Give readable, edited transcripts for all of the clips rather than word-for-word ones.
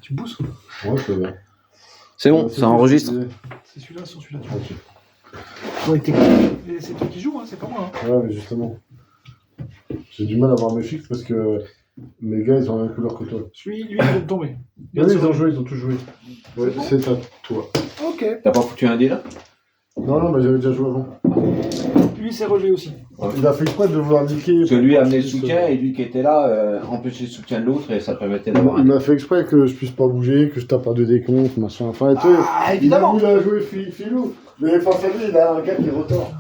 Tu pousses? Ouais, c'est bien. C'est bon, ça enregistre. C'est celui-là sur celui-là. Ok. Et c'est toi qui joues, hein, c'est pas moi. Hein. Ouais, mais justement. J'ai du mal à voir mes fixes parce que mes gars, ils ont la même couleur que toi. Lui, il vient de tomber. Oui, ils ont joué, ils ont tous joué. Ouais, bon c'est à toi. Ok. T'as pas foutu un dé là? Non, mais j'avais déjà joué avant. Lui, c'est relevé aussi. Il a fait exprès de vouloir niquer. Parce que lui a amené le soutien et lui qui était là empêchait le soutien de l'autre et ça permettait d'avoir Il un. m'a fait exprès que je puisse pas bouger, que je tape un 2 décompte, machin. Enfin, tu sais, Ah, évidemment. Il a joué filou. Mais face à lui, il a un gars qui retord.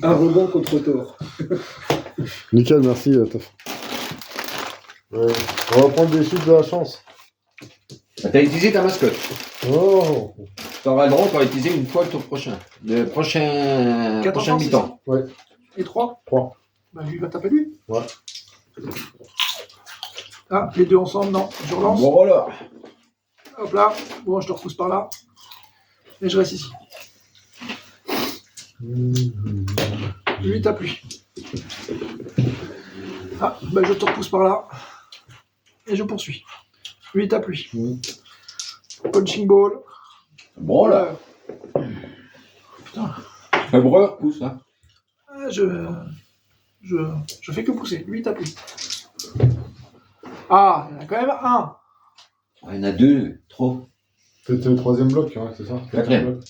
Un rebond contre Thor. Nickel, merci, Toff. Ouais. On va prendre des chiffres de la chance. Bah, t'as utilisé ta mascotte. Oh. T'auras le droit pour utiliser une fois le tour prochain. Le prochain 14 mi-temps. Ouais. Et 3 3. Bah, lui, il va taper lui. Ouais. Ah, les deux ensemble, non. Je relance. Bon alors. Hop là. Bon, je te repousse par là. Et je reste ici. Lui, tape lui. Ah, bah, je te repousse par là. Et je poursuis. Lui, tape lui. Punching ball. Bon là. Putain. Un breur pousse hein. Ah, je fais que pousser. Lui, tape lui. Ah, il y en a quand même un. Il y en a deux, trop. C'était le troisième bloc, hein, c'est ça? Quatrième.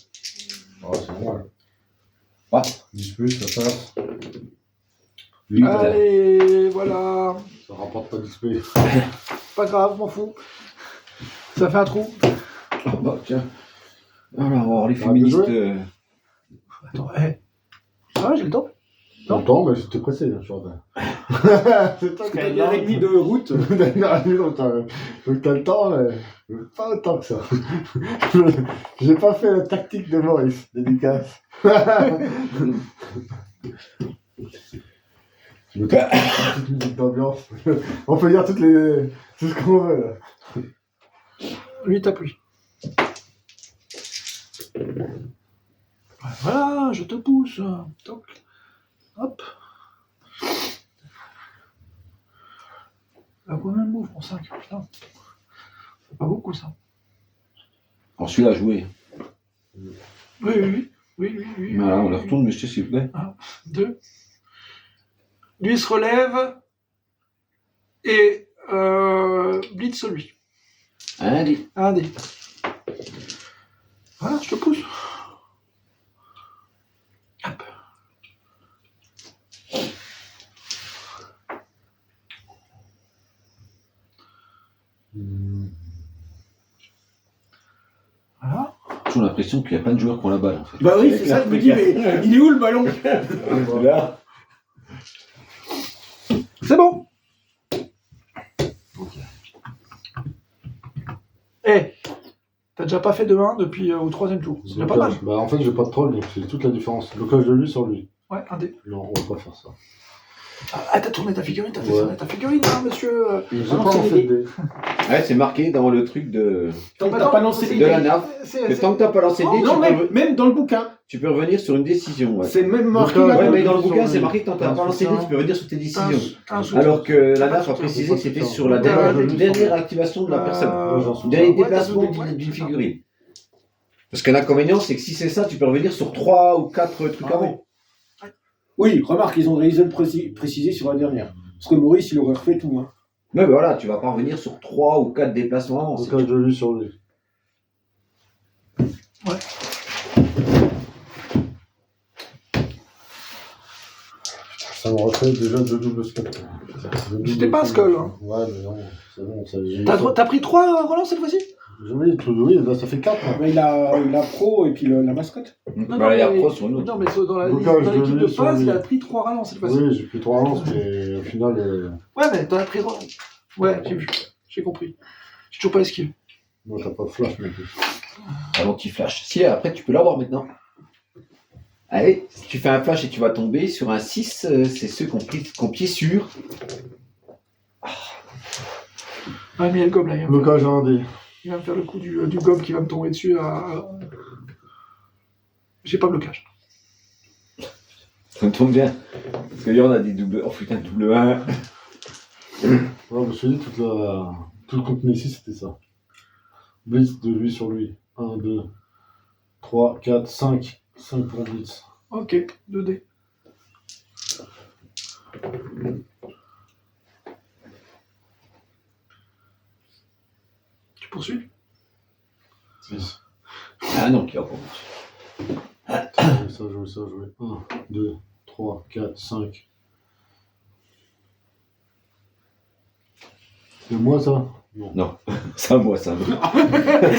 Ah, c'est normal. Ouais. 10 plus, ça passe. Lui, Allez, voilà. Ça rapporte pas d'XP. Pas grave, m'en fous. Ça fait un trou. Oh, bah, tiens. Alors, alors, les Ah, féministes. bien Attends, Ah ouais, j'ai le temps. Non. Longtemps, mais j'étais pressé, là, je vois. C'est toi qui T'as as une heure et demie de route. Donc t'as le temps, mais pas autant que ça. J'ai pas fait la tactique de Maurice, dédicace. Je me tape une petite musique d'ambiance. On peut dire tout ce qu'on veut, là. Lui, tape lui. Voilà, je te pousse. Toc. Hop. Ah, combien de moves pour 5? Putain. C'est pas beaucoup, ça. Alors, celui-là, joué. Oui. Voilà, on le retourne, monsieur, s'il vous plaît. 2. Lui, il se relève. Et blitz lui. Un dé. Un dé. Voilà, je te pousse. Hop. Voilà. J'ai toujours l'impression qu'il y a plein de joueurs qui ont la balle, en fait. Bah oui, c'est ça, je me dis, mais il est où le ballon? Là. C'est bon. T'as déjà pas fait de 1 depuis au 3e tour. C'est déjà pas mal. Bah, en fait, j'ai pas de troll, donc c'est toute la différence. Le blocage de lui sur lui. Ouais, un dé. Non, on va pas faire ça. Ah, t'as tourné ta figurine, t'as fait Ouais. ça, ta figurine, hein, monsieur. J'ai non, pas c'est lancé des de dés. Ouais, c'est marqué dans le truc de Tant que t'as pas lancé de la naf. C'est- Mais tant que t'as pas lancé de dé, Non, même dans le bouquin. tu peux revenir sur une décision. Ouais. C'est même marqué Ouais, là. Ouais, mais dans le sur bouquin, le- c'est marqué que tant que t'as un pas lancé de dé, soutien. tu peux revenir sur tes décisions. un soutien. Alors que la Pas NAF a de précisé soutien. que c'était sur la Ouais, dernière activation de la personne. j'en Dernier ouais, déplacement t'as tout dit, d'une ouais. figurine. Parce que l'inconvénient, c'est que si c'est ça, tu peux revenir sur 3 ou 4 trucs Ah avant. Oui, remarque, ils ont précisé sur la dernière. Parce que Maurice, il aurait refait tout. Hein. Mais voilà, tu vas pas revenir sur 3 ou 4 déplacements avant. c'est Blocage de lui sur lui. Ouais. Ça me refait déjà 2 doubles skulls. C'était pas un skull, hein. Ouais, mais non, c'est bon. T'as pris 3 relances cette fois-ci? Oui, là, ça fait 4. Mais il a pro et puis la mascotte. Voilà, il y a pro sur l'autre. Non, mais dans Blocage de l'équipe de lui sur base, lui. il a pris 3 relances cette fois-ci. Oui, j'ai pris 3 relances, mais au final. Ouais, mais t'en as pris 3. Ouais, j'ai vu. J'ai compris. J'ai toujours pas esquivé. Moi, t'as pas de flash non plus. Un anti-flash. Si, après, tu peux l'avoir maintenant. Allez, si tu fais un flash et tu vas tomber sur un 6, c'est ceux qui ont pied sûr. Ah, mais il y a le gobe là. Blocage à 1 dé. Il va me faire le coup du gobe qui va me tomber dessus. J'ai pas blocage. Ça me tombe bien. Parce que là, on a des doubles. Oh putain, double 1. Ouais, je me suis dit, toute tout le contenu ici, c'était ça. Blitz de lui sur lui. 1, 2, 3, 4, 5. 5 pour Blitz. Ok, 2 dés. Tu poursuis? 6. Ah non, qui va pour Jouer. 1, 2, 3, 4, 5. C'est moi ça? Non. Non, c'est à moi, ça.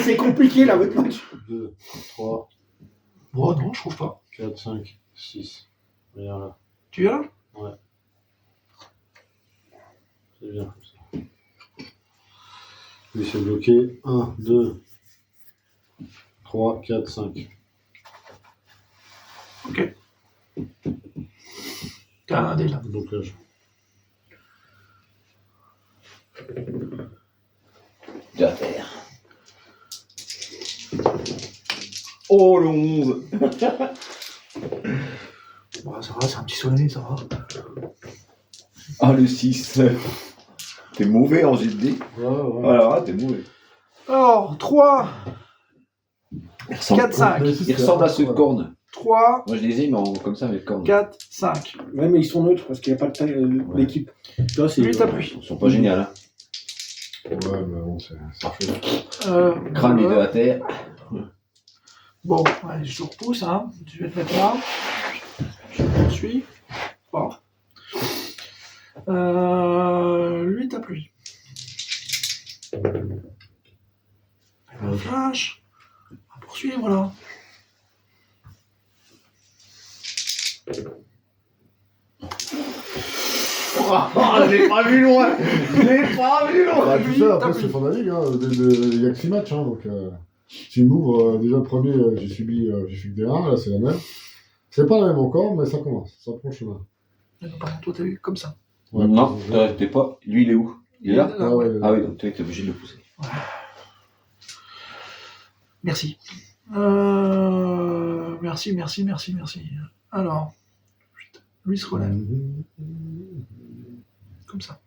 C'est compliqué là, votre match. 2, 3, Oh non, je trouve pas. 4, 5, 6. Regarde là. Tu viens là? Ouais. C'est bien comme ça. Lui c'est bloqué. 1, 2, 3, 4, 5. Ok. T'as un dé là. Blocage. De la terre. Oh, le 11. Bon, ça va, c'est un petit soleil, ça va. Ah, le 6. T'es mauvais en jet de dés. Ouais. Alors, t'es mauvais. Alors, 3, Il ressemble, 4, 5. il ressemble à ceux de cornes. 3, Moi, je les ai, mais comme ça, avec cornes. 4, 5. Ouais, mais ils sont neutres parce qu'il n'y a pas de taille d'équipe. Tu vois, c'est. 8 appuis. Ils sont pas géniaux, hein. Ouais, mais bon, c'est fait. Crâne et de la terre. Bon, allez, je te repousse, hein. Je vais te mettre là. Je poursuis. Bon. 8 appuis. Un flash. On va poursuivre là. Je l'ai pas vu loin. Bah, tu sais, après, c'est fin de la ligue, hein. Il y a que 6 matchs, hein, donc tu m'ouvres, déjà le premier, j'ai subi que des 1, là c'est la même. C'est pas la même encore, mais ça commence, ça prend le chemin. Non, pardon, toi t'as vu comme ça. Ouais, Non, t'es pas. Lui, il est où? Il est là? Ah, ouais, ouais. Ah oui, donc toi, t'es obligé de le pousser. Merci. Merci. Alors, lui se relève. Comme ça.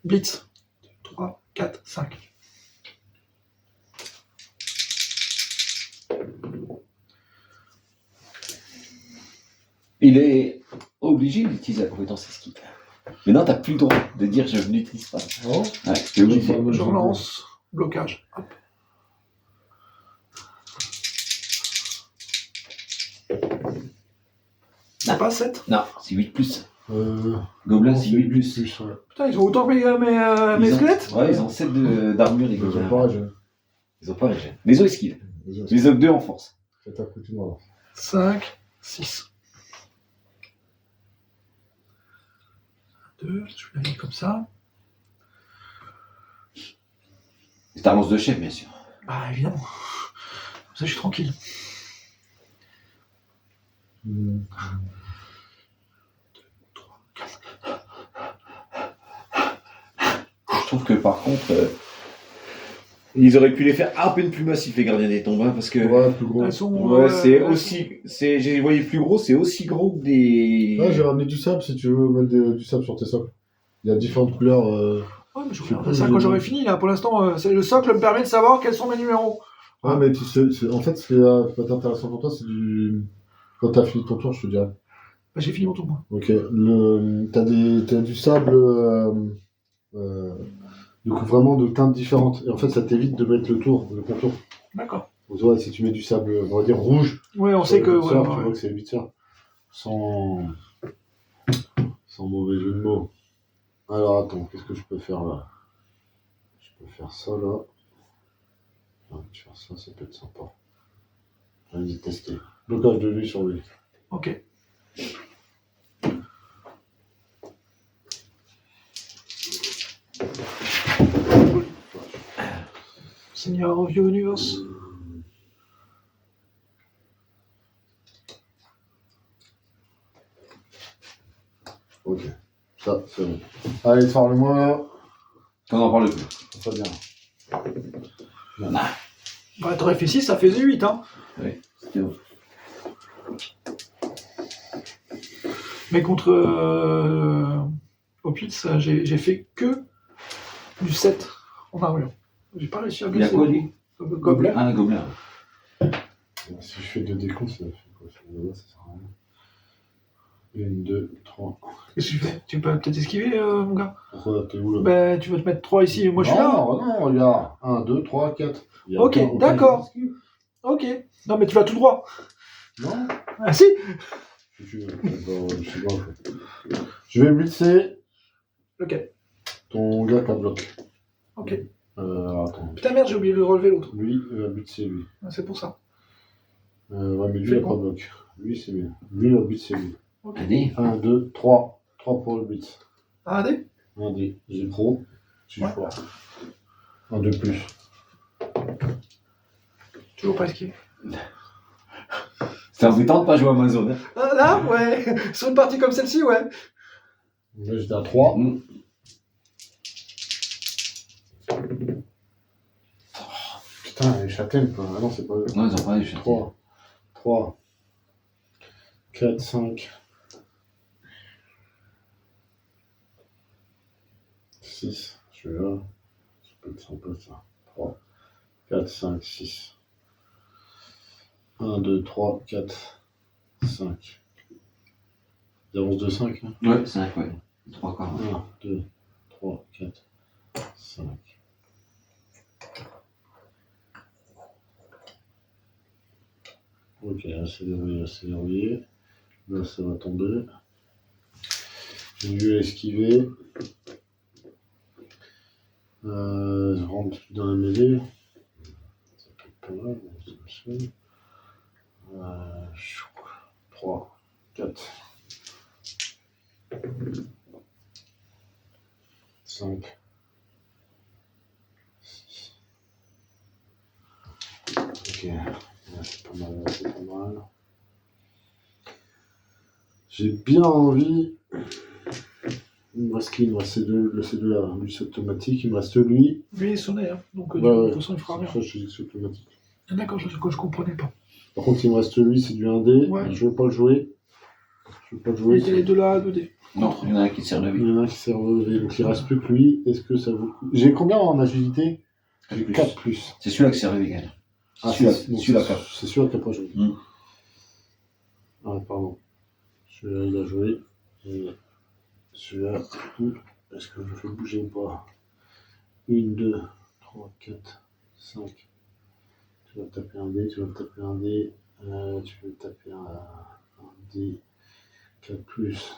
Blitz. 3, 4, 5. Il est obligé d'utiliser la compétence esquive. Maintenant, t'as plus le droit de dire je ne l'utilise pas. Oh, Ouais, t'es obligé. Je relance. Blocage. Hop. Ça passe 7. Non, c'est 8 plus. non, Gobelin, c'est 8 plus. ouais. Putain, ils ont autant que mes Ils ont- squelettes. Ouais, ils ont 7 d'armure, les Ils ont gobelins. pas ragé. Ils ont pas régé. Mais ils ont esquive. Ils ont 2 en force. Ça t'a foutu de moi. 5, 6. 2, je vais aller comme ça. C'est ta lance de chef, bien sûr. Bah, évidemment. Comme ça, je suis tranquille. Je trouve que par contre, ils auraient pu les faire un peu plus massifs, les gardiens des tombes, hein, parce que. Ouais, plus gros. Elles sont. Ouais, c'est aussi. J'ai voyé plus gros, c'est aussi gros que des. Ouais, j'ai ramené du sable si tu veux mettre du sable sur tes socles. Il y a différentes couleurs. Ouais, mais je Je sais regarderai pas, ça j'ai quand vu. j'aurai fini. Là, pour l'instant, le socle me permet de savoir quels sont mes numéros. Ouais, mais tu sais, en fait, ce qui peut être intéressant pour toi, c'est du. Quand t'as fini ton tour, je te dirais. Bah, j'ai fini mon tour, moi. Ok. T'as du sable. Du coup, vraiment de teintes différentes. Et en fait, ça t'évite de mettre le contour. D'accord. Donc, ouais, si tu mets du sable, on va dire rouge. Ouais, on sur sait que. le Ouais, sable, ouais, tu vois que c'est 8 heures. Sans mauvais jeu de mots. Alors, attends, qu'est-ce que je peux faire là? Je peux faire ça là. Ah, je vais faire ça, ça peut être sympa. Allez, tester. Blocage de lui sur lui. Ok. Seigneur of Universe. Ok. Ça, c'est bon. Allez, parle-moi. On en parle plus. Ça bien. Bah, t'aurais fait 6, ça faisait 8, hein. C'était bon. Mais contre. Au Pitts, j'ai fait que du 7 en armure. J'ai pas réussi à Il a baisser. quoi, lui? Gobelin. Un gobelin. Si je fais 2 décomptes, ça fait quoi? Ça sert à rien. 1, 2, 3. Qu'est-ce que tu fais? Tu peux peut-être esquiver, mon gars? Pourquoi t'es où là? Ben, tu vas te mettre 3 ici, moi je suis là. Non, regarde. 1, 2, 3, 4. Ok, d'accord. Ok. Non, mais tu vas tout droit. Non? Ah si. Je sais pas. Je vais blitzer Ok. ton gars qui a bloc. Ok. Attends. Putain, merde, j'ai oublié de relever l'autre. Lui, il va blitzer lui. Ah, c'est pour ça. Ouais, mais lui, Fais il a quoi? pas de bloc. Lui, c'est bien. Lui, il va blitzer lui. Ok. Allez. 1, 2, 3. 3 pour le blitz. Un dé? 1 dé. J'ai pro. Tu Ouais. choix. 1 de plus. Toujours pas esquivé. C'est embêtant de pas jouer à Amazon. Hein. Ah, là, ouais. Sur une partie comme celle-ci, ouais. Là, j'étais à 3. Putain, les châtaignes, quoi. Ah non, c'est pas eux. Non, ils ont pas eu 3, 4, 5, 6, je suis là. Ça peut être sympa ça. 3, 4, 5, 6. 1, 2, 3, 4, 5. 0, 2, 5. Hein. Ouais, 5, ouais. 3 quarts. 1, 2, 3, 4, 5. Ok, là c'est verrouillé. Là ça va tomber. J'ai dû esquiver. Je rentre dans la mêlée. Ça peut être pas mal, mais ça me saoule. 3, 4, 5, 6. Ok, là, c'est pas mal, c'est pas mal. J'ai bien envie. Il me reste qui? Il me reste ces deux là, lui c'est automatique, il me reste lui. Lui, il sonnait, hein. Donc, Ouais, de toute façon, il fera c'est rien. pour ça que je dis que c'est automatique. Ah, d'accord, je comprenais pas. Par contre, il me reste lui, c'est du 1D. Ouais. Je veux pas le jouer. Il était les deux là, 2D. Non, il y en a un qui sert de Il lui. y en a un qui s'est relevé, donc il reste plus que lui. Est-ce que ça vaut le coup? J'ai combien en agilité? J'ai 4 plus. C'est celui-là qui sert de Vegan. Ah, Celui-là qui a. c'est celui-là qui a pas joué. Mm. Ah, pardon. Celui-là, il a joué. Et celui-là, est-ce que je le fais bouger ou pas? 1, 2, 3, 4, 5. Tu vas taper un dé, tu vas taper un dé. Tu peux taper un dé. 4 plus.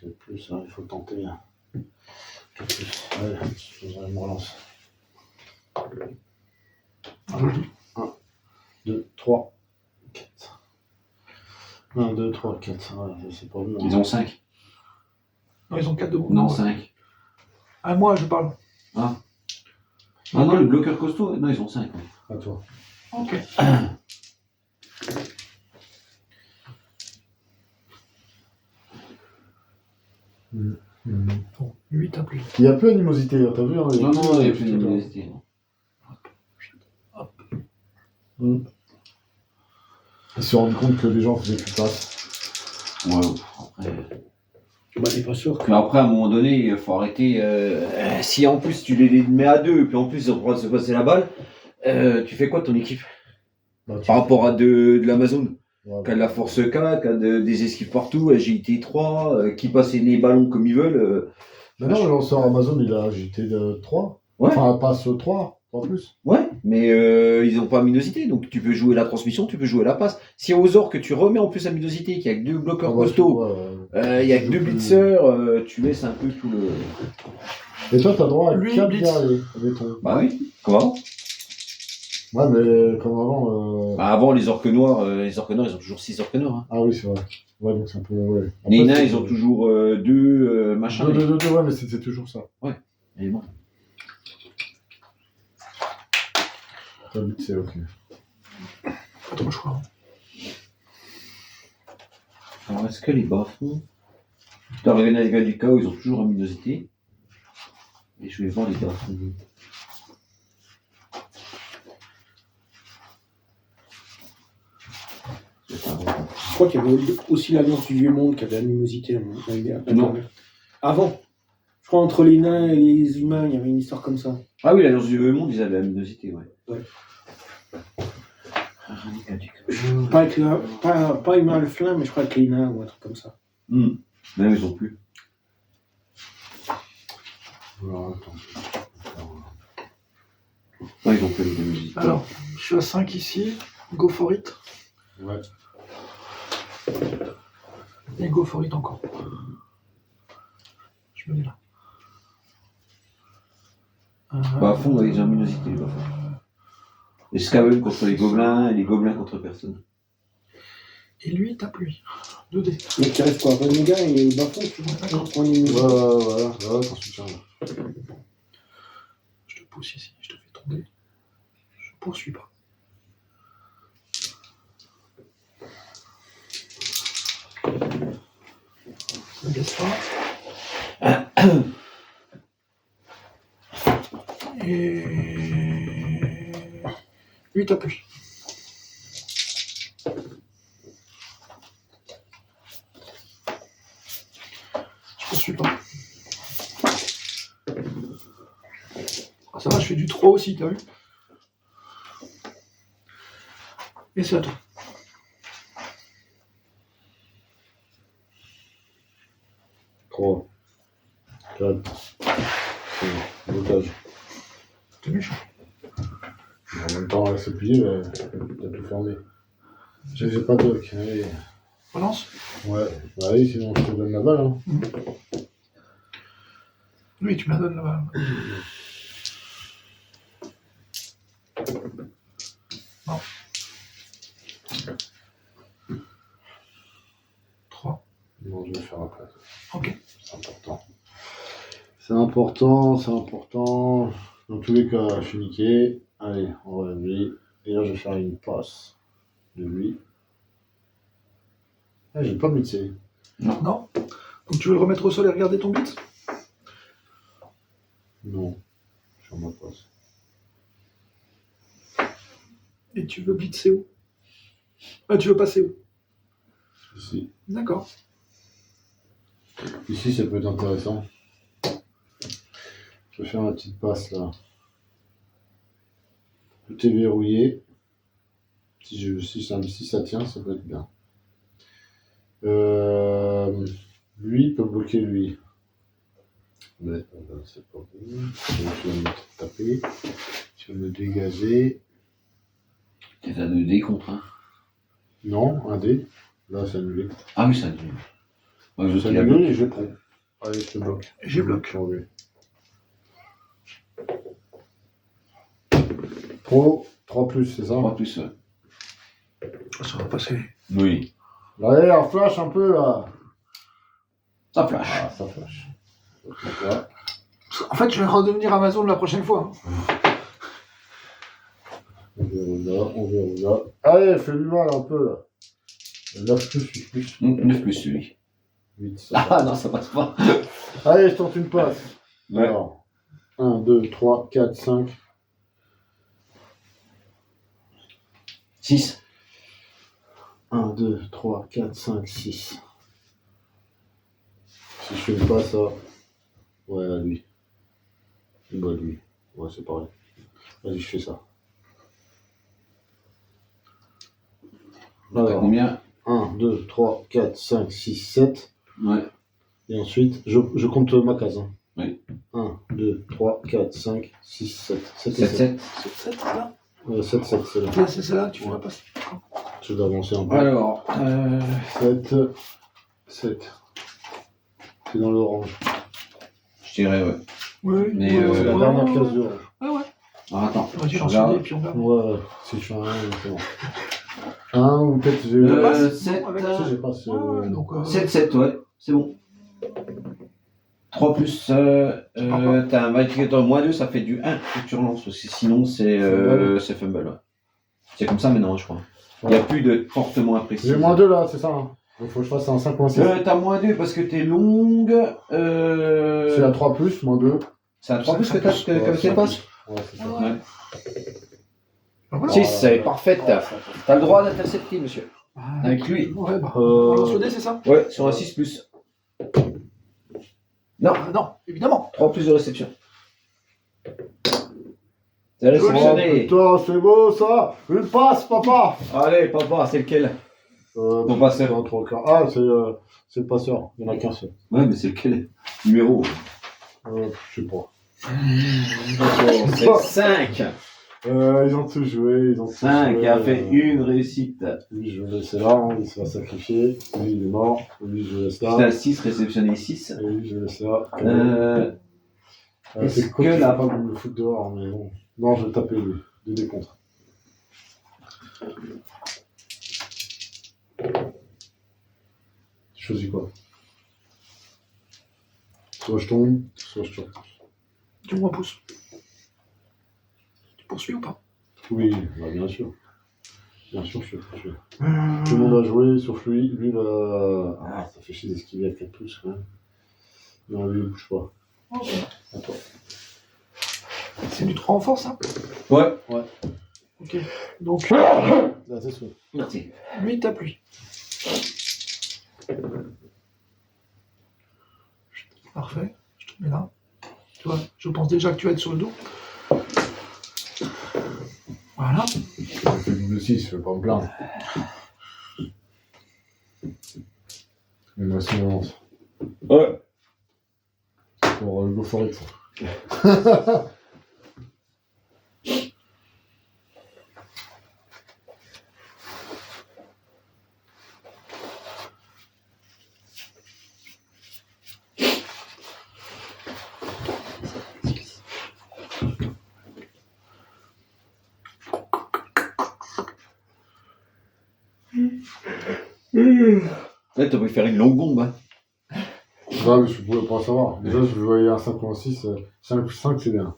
4 plus. Ah, il faut tenter. 4 plus. Allez, je me relance. 1, 2, 3, 4. 1, 2, 3, 4. Ouais, c'est pas bon. Ils ont 5. Non, ils ont 4 de mouvement. Non, ouais. 5. Ah, moi, je parle. Ah non, le bloqueur costaud, non, ils ont 5. À toi. Ok. Bon, 8 à plus. Il y a peu d'animosité, hein, t'as vu? Hein, Non, non, il n'y a plus d'humidité. Ils se sont rendus compte que les gens faisaient plus de passe. Ouais, après. Bah, t'es pas sûr que. Mais après, à un moment donné, il faut arrêter. Si en plus tu les mets à 2, puis en plus ils ont le droit de se passer la balle, tu fais quoi ton équipe? Bah, tu- Par rapport à de l'Amazon, Ouais, qui a de la force 4, qui a des esquives partout, agilité 3, qui passent les ballons comme ils veulent. Mais non, le lanceur Amazon, il a agité de 3. Ouais. Enfin, passe 3 en plus. Ouais, mais ils n'ont pas minosité, donc tu peux jouer la transmission, tu peux jouer la passe. Si aux ors que tu remets en plus la minosité, qu'il y a que 2 bloqueurs Ah, bah, costauds, ouais. il y a que 2 blitzers, tu laisses un peu tout le. Et toi, t'as droit à Lui, 4 blitz. guerriers, admettons. Bah oui, comment? Ouais, mais comme avant. Bah avant, les orques noirs, ils ont toujours 6 orques noirs. Hein. Ah oui, c'est vrai. Ouais, donc c'est un peu. Ouais. Les Après, nains, c'est- ils ont toujours 2 machins. 2, ouais, mais c'est toujours ça. Mais bon. Ta but, c'est ok. Pas trop le choix. Alors, est-ce que les bas-fonds. Dans les navigats du chaos, ils ont toujours un minosité. Et je vais voir les bas-fonds. Je crois qu'il y avait aussi l'Alliance du Vieux Monde qui avait l'animosité. Non. Avant. crois entre les nains et les humains, il y avait une histoire comme ça. Ah oui, l'Alliance du monde, ils avaient la luminosité, ouais. Ouais. Ah, Pas avec pas humain le flingue, mais je crois avec les nains ou un truc comme ça. Non, ils ont plus. Alors, attends. Non, ils ont plus les luminosité. Alors, je suis à 5 ici. Go for it. Ouais. Et go for it encore. Je me mets là. Bah, à fond, ils ont luminosité, les bas-fonds. Les Skaven contre les gobelins et les gobelins contre personne. Et lui, tape lui. 2 dés. Mais tu restes quoi? Renégat et Bafon, tu vois? On est mieux. Ouais, t'en soutiens là. Je te pousse ici, je te fais tomber. Je poursuis pas. Ça ne baisse pas. Et... lui tape lui. Je poursuis pas. Ah, ça va, je fais du 3 aussi, t'as vu? Et c'est à toi. Trois. 4. Blocage. T'es méchant. En même temps, c'est plié, mais t'as tout fermé. J'ai pas de doc. Allez. Balance. Ouais, bah oui, sinon je te donne la balle. Hein. Oui, tu me la donnes là-bas. Non. 3. Non, je vais le faire après. Ok. C'est important. C'est important. Dans tous les cas, je suis niqué. Allez, on va lui. Et là, je vais faire une passe de lui. Ah, j'ai pas blitzé. Non. Donc tu veux le remettre au sol et regarder ton bit? Non, je suis en ma passe. Et tu veux blitzer où? Ah, tu veux passer où? Ici. D'accord. Ici, ça peut être intéressant. Je vais faire ma petite passe là. Tout est verrouillé. Si ça tient, ça peut être bien. Lui peut bloquer lui. Mais c'est pas bon. Donc, tu vas me taper. Tu vas me dégager. T'es à 2 dés contre 1. Non, un dé. Là, c'est annulé. Ah oui, ça annule. Moi, je C'est sais annulé et je prends. Allez, je te bloque. J'ai bloqué. Sur lui. Pro, 3+, c'est ça? 3 plus, ouais. Ça va passer. Oui. Allez, on flash un peu là. Ça flash. Ah, ça flash. Voilà. En fait, je vais redevenir Amazon la prochaine fois. On verrouille là. Allez, fais-lui mal un peu là. 9+, 8+. 9 plus celui. 8, ça Ah non, ça passe pas. Allez, je tente une passe. Ouais. Alors, 1, 2, 3, 4, 5. 6. 1, 2, 3, 4, 5, 6. Si je fais une passe, ça. Ouais, à lui. Bah, lui. Ouais, c'est pareil. Vas-y, je fais ça. T'as Alors, combien? 1, 2, 3, 4, 5, 6, 7. Ouais. Et ensuite, je compte ma case. Hein. Oui. 1, 2, 3, 4, 5, 6, 7. 7 7, 7. C'est 7 là? 7, 7, c'est là. Là, c'est celle-là, tu fais la passe. Je dois avancer un peu. Alors, 7, 7. C'est dans l'orange. je dirais, ouais. Oui, Mais, C'est la dernière case d'orange. Ouais. Alors, attends. Vas-y, Je lance un dé, regarde. puis on verra. Ouais, si je fais un, c'est bon. Un ou peut-être j'ai eu. passe 7, non, avec- Si j'ai pas ce. Ouais, donc, 7, 7, ouais. C'est bon. 3 plus, t'as un multiplicateur -2, ça fait du 1 que tu relances, parce que sinon c'est fumble. Ouais. C'est comme ça maintenant, je crois. Il n'y a plus de portement imprécis. J'ai moins 2 là, c'est ça. Hein. Il faut que je fasse un 5.6. T'as -2 parce que t'es longue. C'est à 3 plus, moins 2. C'est à 3 plus que t'as que tu passes. Ouais, c'est ça. Ouais. Ben voilà. 6, c'est parfait. T'as le droit d'intercepter, monsieur. Avec lui. Ouais, bah, on lance le dé, c'est ça? Ouais, sur un 6 plus. Non, évidemment. 3 plus de réception. C'est réceptionné. Putain, c'est beau ça. Une passe, papa. Allez, papa, c'est lequel? Ton passeur. C'est un 3/4. Ah, c'est le passeur. Il n'y en a qu'un seul. Ouais, mais c'est lequel? Numéro. Je sais pas. C'est 5. Ils ont tout joué. 5 qui a fait une réussite. Lui, je le laisse là. Il se va sacrifier. Lui, il est mort. Lui, je le laisse là. C'était à 6, réceptionné 6. Et lui, je le laisse là. Est-ce C'est que cool qu'il la- a pas de me foutre dehors, mais bon. Non, je vais le taper lui. 2 décomptes. Tu choisis quoi? Soit je tombe, soit je tire. Dis-moi un pouce. Tu poursuis ou pas? Oui, bah, bien sûr. Bien sûr, je suis. Tout le monde a joué, sauf lui. Lui, va. Ah, ça fait chier d'esquiver à 4 pouces quand même. Non, lui, il bouge pas. Ok. Attends. C'est du 3 en force, hein? Ouais. Ok. Donc, Là, c'est sûr. Merci. lui, tape lui. Parfait. Je te mets là. Tu vois, je pense déjà que tu vas être sur le dos. Voilà. J'ai fait double 6, je vais pas me plaindre. Mais moi, si on avance. Ouais. Pour go for it. Là, t'aurais pu faire une longue bombe. Hein. Ouais, mais je pouvais pas savoir. Déjà, je voyais un 5 ou un 6. 5 c'est bien.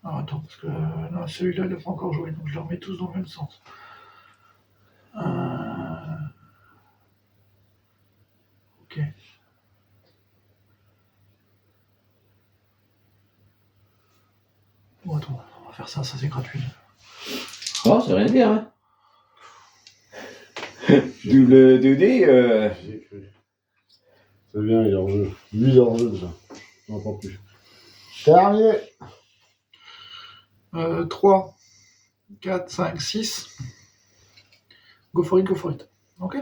Alors attends, parce que non, celui-là, il n'a pas encore joué, donc je les remets tous dans le même sens. Ok. Bon, attends, on va faire ça c'est gratuit. Oh, ça veut rien dire. Hein. Double 2D. J'y ai cru. C'est bien, il est hors jeu. Lui, il est hors jeu déjà. Non, pas plus. Terminé. 3, 4, 5, 6. Go for it. Ok.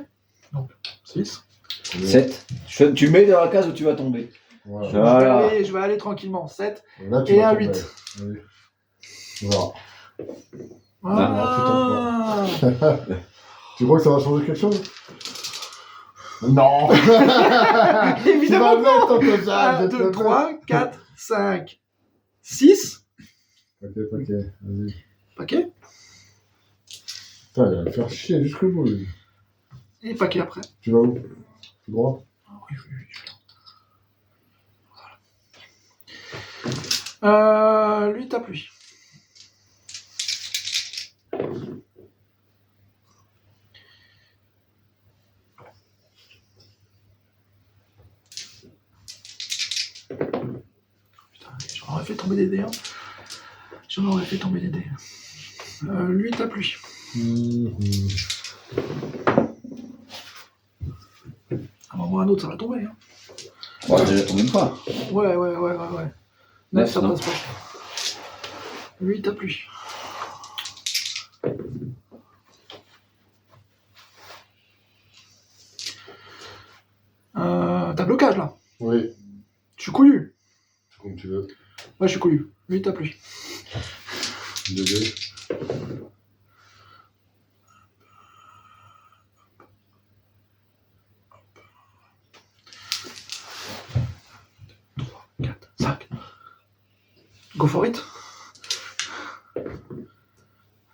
Donc, 6. 7. Tu mets dans la case où tu vas tomber. Voilà. Voilà. Je vais aller tranquillement. 7 Là, tu et vas un tomber. 8. Oui. Voilà. Ah. Tu crois que ça va changer quelque chose? Non. Évidemment Tu vas mettre ton cosage, 1, 2, 3, 4, 5, 6. Ok, vas-y. Paquet. Putain, il va me faire chier jusqu'au bout, lui. Et paquet après. Tu vas où? Tout droit? Oui, je suis là. Lui, tape lui. Putain, j'en aurais fait tomber des dés. Hein. Lui, tape lui. À un moment ou à un autre, ça va tomber. Hein. Ouais, déjà tombé une fois. Ouais. 9, ça non. passe pas. Lui, tape lui. T'as blocage là. Oui, Je suis couillu. comme tu veux. Ouais, je suis couillu. Lui, tape lui. 2D. Go for it.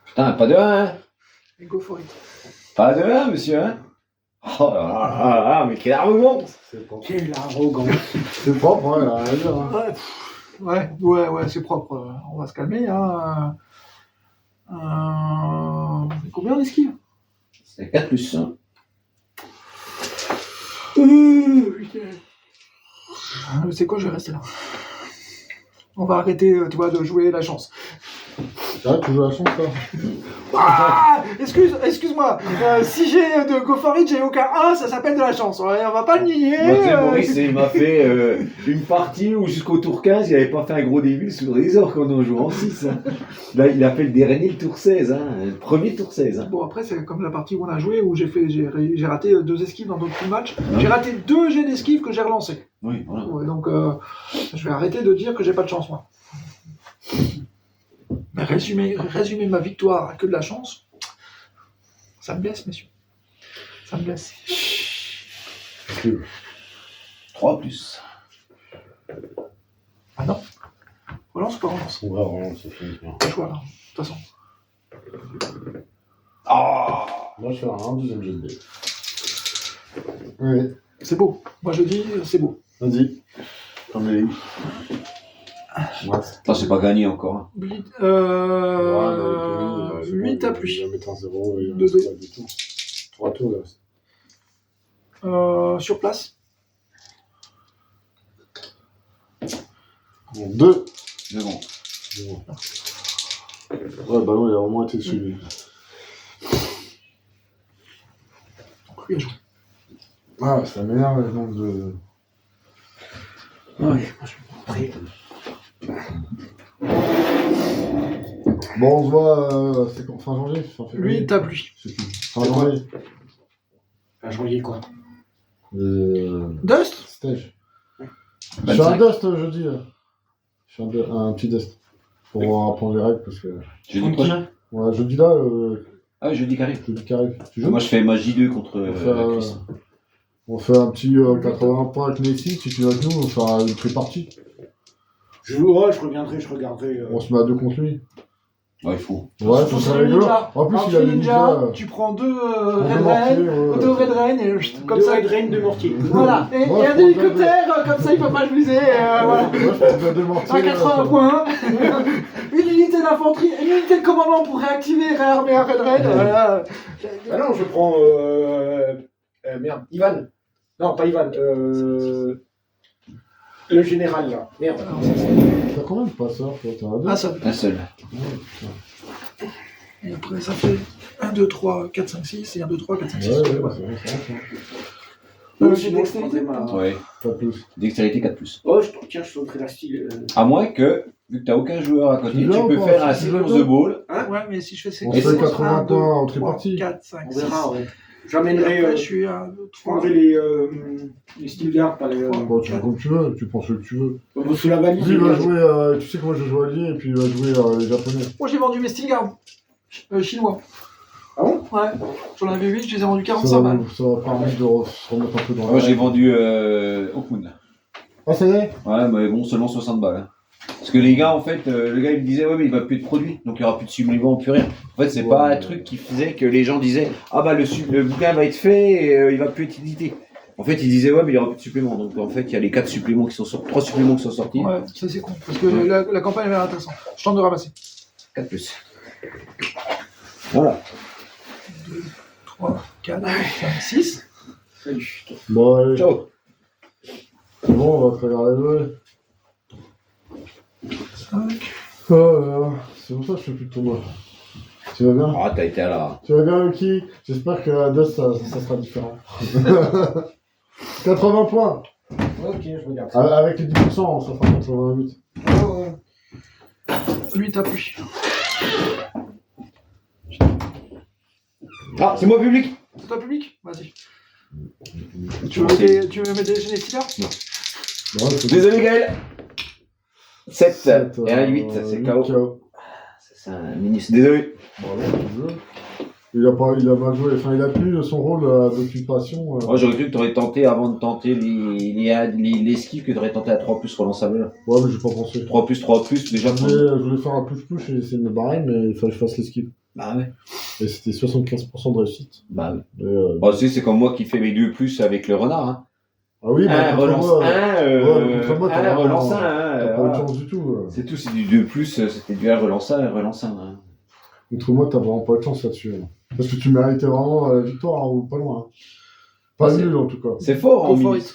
Putain, pas de 1, hein. Et go for it. Pas de 1, monsieur, hein. Oh là là là, mais quel arrogance. C'est propre. Quelle arrogance. C'est propre, ouais, là, rien à dire. Hein. Ouais, c'est propre. On va se calmer. Hein. Combien on esquive? C'est 4 plus 1. C'est quoi, je vais rester là. On va arrêter, tu vois, de jouer la chance. Ah, tu joues la chance, là. Ah, excuse-moi. Si j'ai de Go for It, j'ai aucun 1, ça s'appelle de la chance. Ouais, on va pas le nier. Moi, tu sais, Maurice, il m'a fait une partie où jusqu'au tour 15, il avait pas fait un gros début sous le Razor quand on joue en 6. Hein. Là, il a fait le dernier, le tour 16, hein, le premier tour 16. Hein. Bon, après, c'est comme la partie où on a joué, où j'ai raté 2 esquives dans d'autres matchs. J'ai raté 2 jets d'esquive que j'ai relancés. Oui, voilà. Ouais, donc, je vais arrêter de dire que j'ai pas de chance, moi. Mais résumer ma victoire à que de la chance, ça me blesse, messieurs. Ça me blesse. 3 plus. Ah non. Relance ou pas relance? On va relancer, c'est fini. Pas le choix, là. De toute façon. Ah Moi, je fais un deuxième jet de dés. Oui. C'est beau. Moi, je dis, c'est beau. Vas-y. Comme les. Ça, c'est pas gagné encore. Hein. 8 à pluie. Il va mettre un 0 et il va Deux mettre dés. pas du tout. 3 tours, là. Sur place. 2. Mais bon. Ouais, le ballon, il a vraiment été suivi. Bien joué. Ah, ça m'énerve, le nombre de. Ouais, moi, je suis prêt. Bon, on se voit, c'est quand fin janvier, fin février. 8 à pluie. C'est qui fin janvier. Un janvier, quoi. Dust. Stage. Je fais un dust jeudi, là. Je fais un petit dust. Pour apprendre les règles, parce que. Jeudi prochain. Ouais, jeudi là, Ah, jeudi carré. jeudi qui arrive. Tu joues? Moi, je fais ma J2 contre Chris. On fait un petit 80 points avec Messi, si tu es avec nous, on fera une pré-partie. Je reviendrai, je regarderai. On se met à 2 contre lui. Ouais, il faut. Ouais, ça serait rigolo. En plus, il a des ninjas. Tu prends 2 on Red peut mortier, Rain, 2 Red Rain, et comme Deux ça. Red Rain de mortier. Voilà. Et Moi, je un prends hélicoptère, comme ça, il peut pas viser. Voilà. Ouais, je pense que 2 mortiers. À 80 points. Une unité d'infanterie, une unité de commandement pour réactiver et réarmer un Red Rain. Voilà. Ah non, je prends. Merde, Ivan. Non, pas Ivan. Le général, là. Merde. T'as combien de passeurs, toi? T'en as 2? Un seul. Un seul. Et après, ça fait 1, 2, 3, 4, 5, 6 et 1, 2, 3, 4, 5, 6. Ouais, c'est vrai, c'est vrai. J'ai dextérité. Ouais. Pas plus. Dextérité 4 plus. Oh, tiens, je sauterai la style. À moins que, vu que t'as aucun joueur à côté, Tu tu l'as ou peux pas? faire un Tu Secure l'as the Ball. Ouais, mais si je fais On c'est fait 80 points en tripartie. 4, 5, On 6. verra, ouais. Et J'amènerai. après, je suis à 2, Je 3. prendrai les style garde, pas les. Bon, tu fais comme tu veux, tu prends ce que tu veux. Sous la valise. Lui, il va jouer, tu sais que moi je joue allié, et puis il va jouer les japonais. Moi, j'ai vendu mes Stilgar chinois. Ah bon? Ouais. J'en avais 8, je les ai vendus Ça 45 balles. va permettre de se remettre un peu dans Moi, j'ai vendu Okun. Ah, ça y est? Ouais, mais bon, seulement 60 balles. Hein. Parce que les gars, en fait, le gars, il me disait, ouais, mais il va plus de produits, donc il n'y aura plus de suppléments, plus rien. En fait, c'est Ouais, pas mais- un truc qui faisait que les gens disaient, ah bah, le bouquin va être fait et il va plus être édité. En fait, ils disaient, ouais, mais il n'y aura plus de suppléments. Donc, en fait, il y a les 4 suppléments qui sont sortis, 3 suppléments qui sont sortis. Ouais, ça c'est con. Parce que la campagne avait l'air intéressante. Je tente de ramasser. 4 plus. Voilà. 3, 4, 5, 6. Salut. Bon, allez. Ciao. C'est bon, on va te regarder jouer. 5. Oh là là, c'est pour ça que je fais plus de tournoi. Tu vas bien? Ah, t'as été à la. Tu vas bien, Lucky? J'espère que à 2, ça sera différent. 80 points! Ok, je regarde. Avec les 10%, ça fera 88. 8 à pluie. Ah, c'est moi, public. C'est toi public? Vas-y. Tu veux mettre des Stilgar? Ouais, c'est Désolé, Gaël. 7 7, et un 8, c'est KO. C'est un ministre. Désolé. Bravo, tu veux. Il a mal joué, enfin il a plus son rôle d'occupation. Moi, j'aurais cru que tu aurais tenté, avant de tenter les skis, que tu aurais tenté à 3 plus relançable. Ouais, mais j'ai pas pensé. 3 plus, déjà. Je voulais faire un push-push et essayer de me barrer, mais il fallait que je fasse l'esquive. Bah ouais. Et c'était 75% de réussite. Bah ouais. Et, Bon, tu sais, c'est comme moi qui fais mes 2 plus avec le renard. Hein. Ah oui, bah, Un contre relance moi, 1, contre moi, un relance 1. t'as pas eu de chance du tout. C'est tout, c'est du 2 plus, c'était du 1 relance 1, un relance 1. Hein. Contre moi, t'as vraiment pas de chance là-dessus. Parce que tu méritais vraiment la victoire, hein, ou pas loin. Hein. Pas C'est- nul en tout cas. C'est fort en Go for minus. it.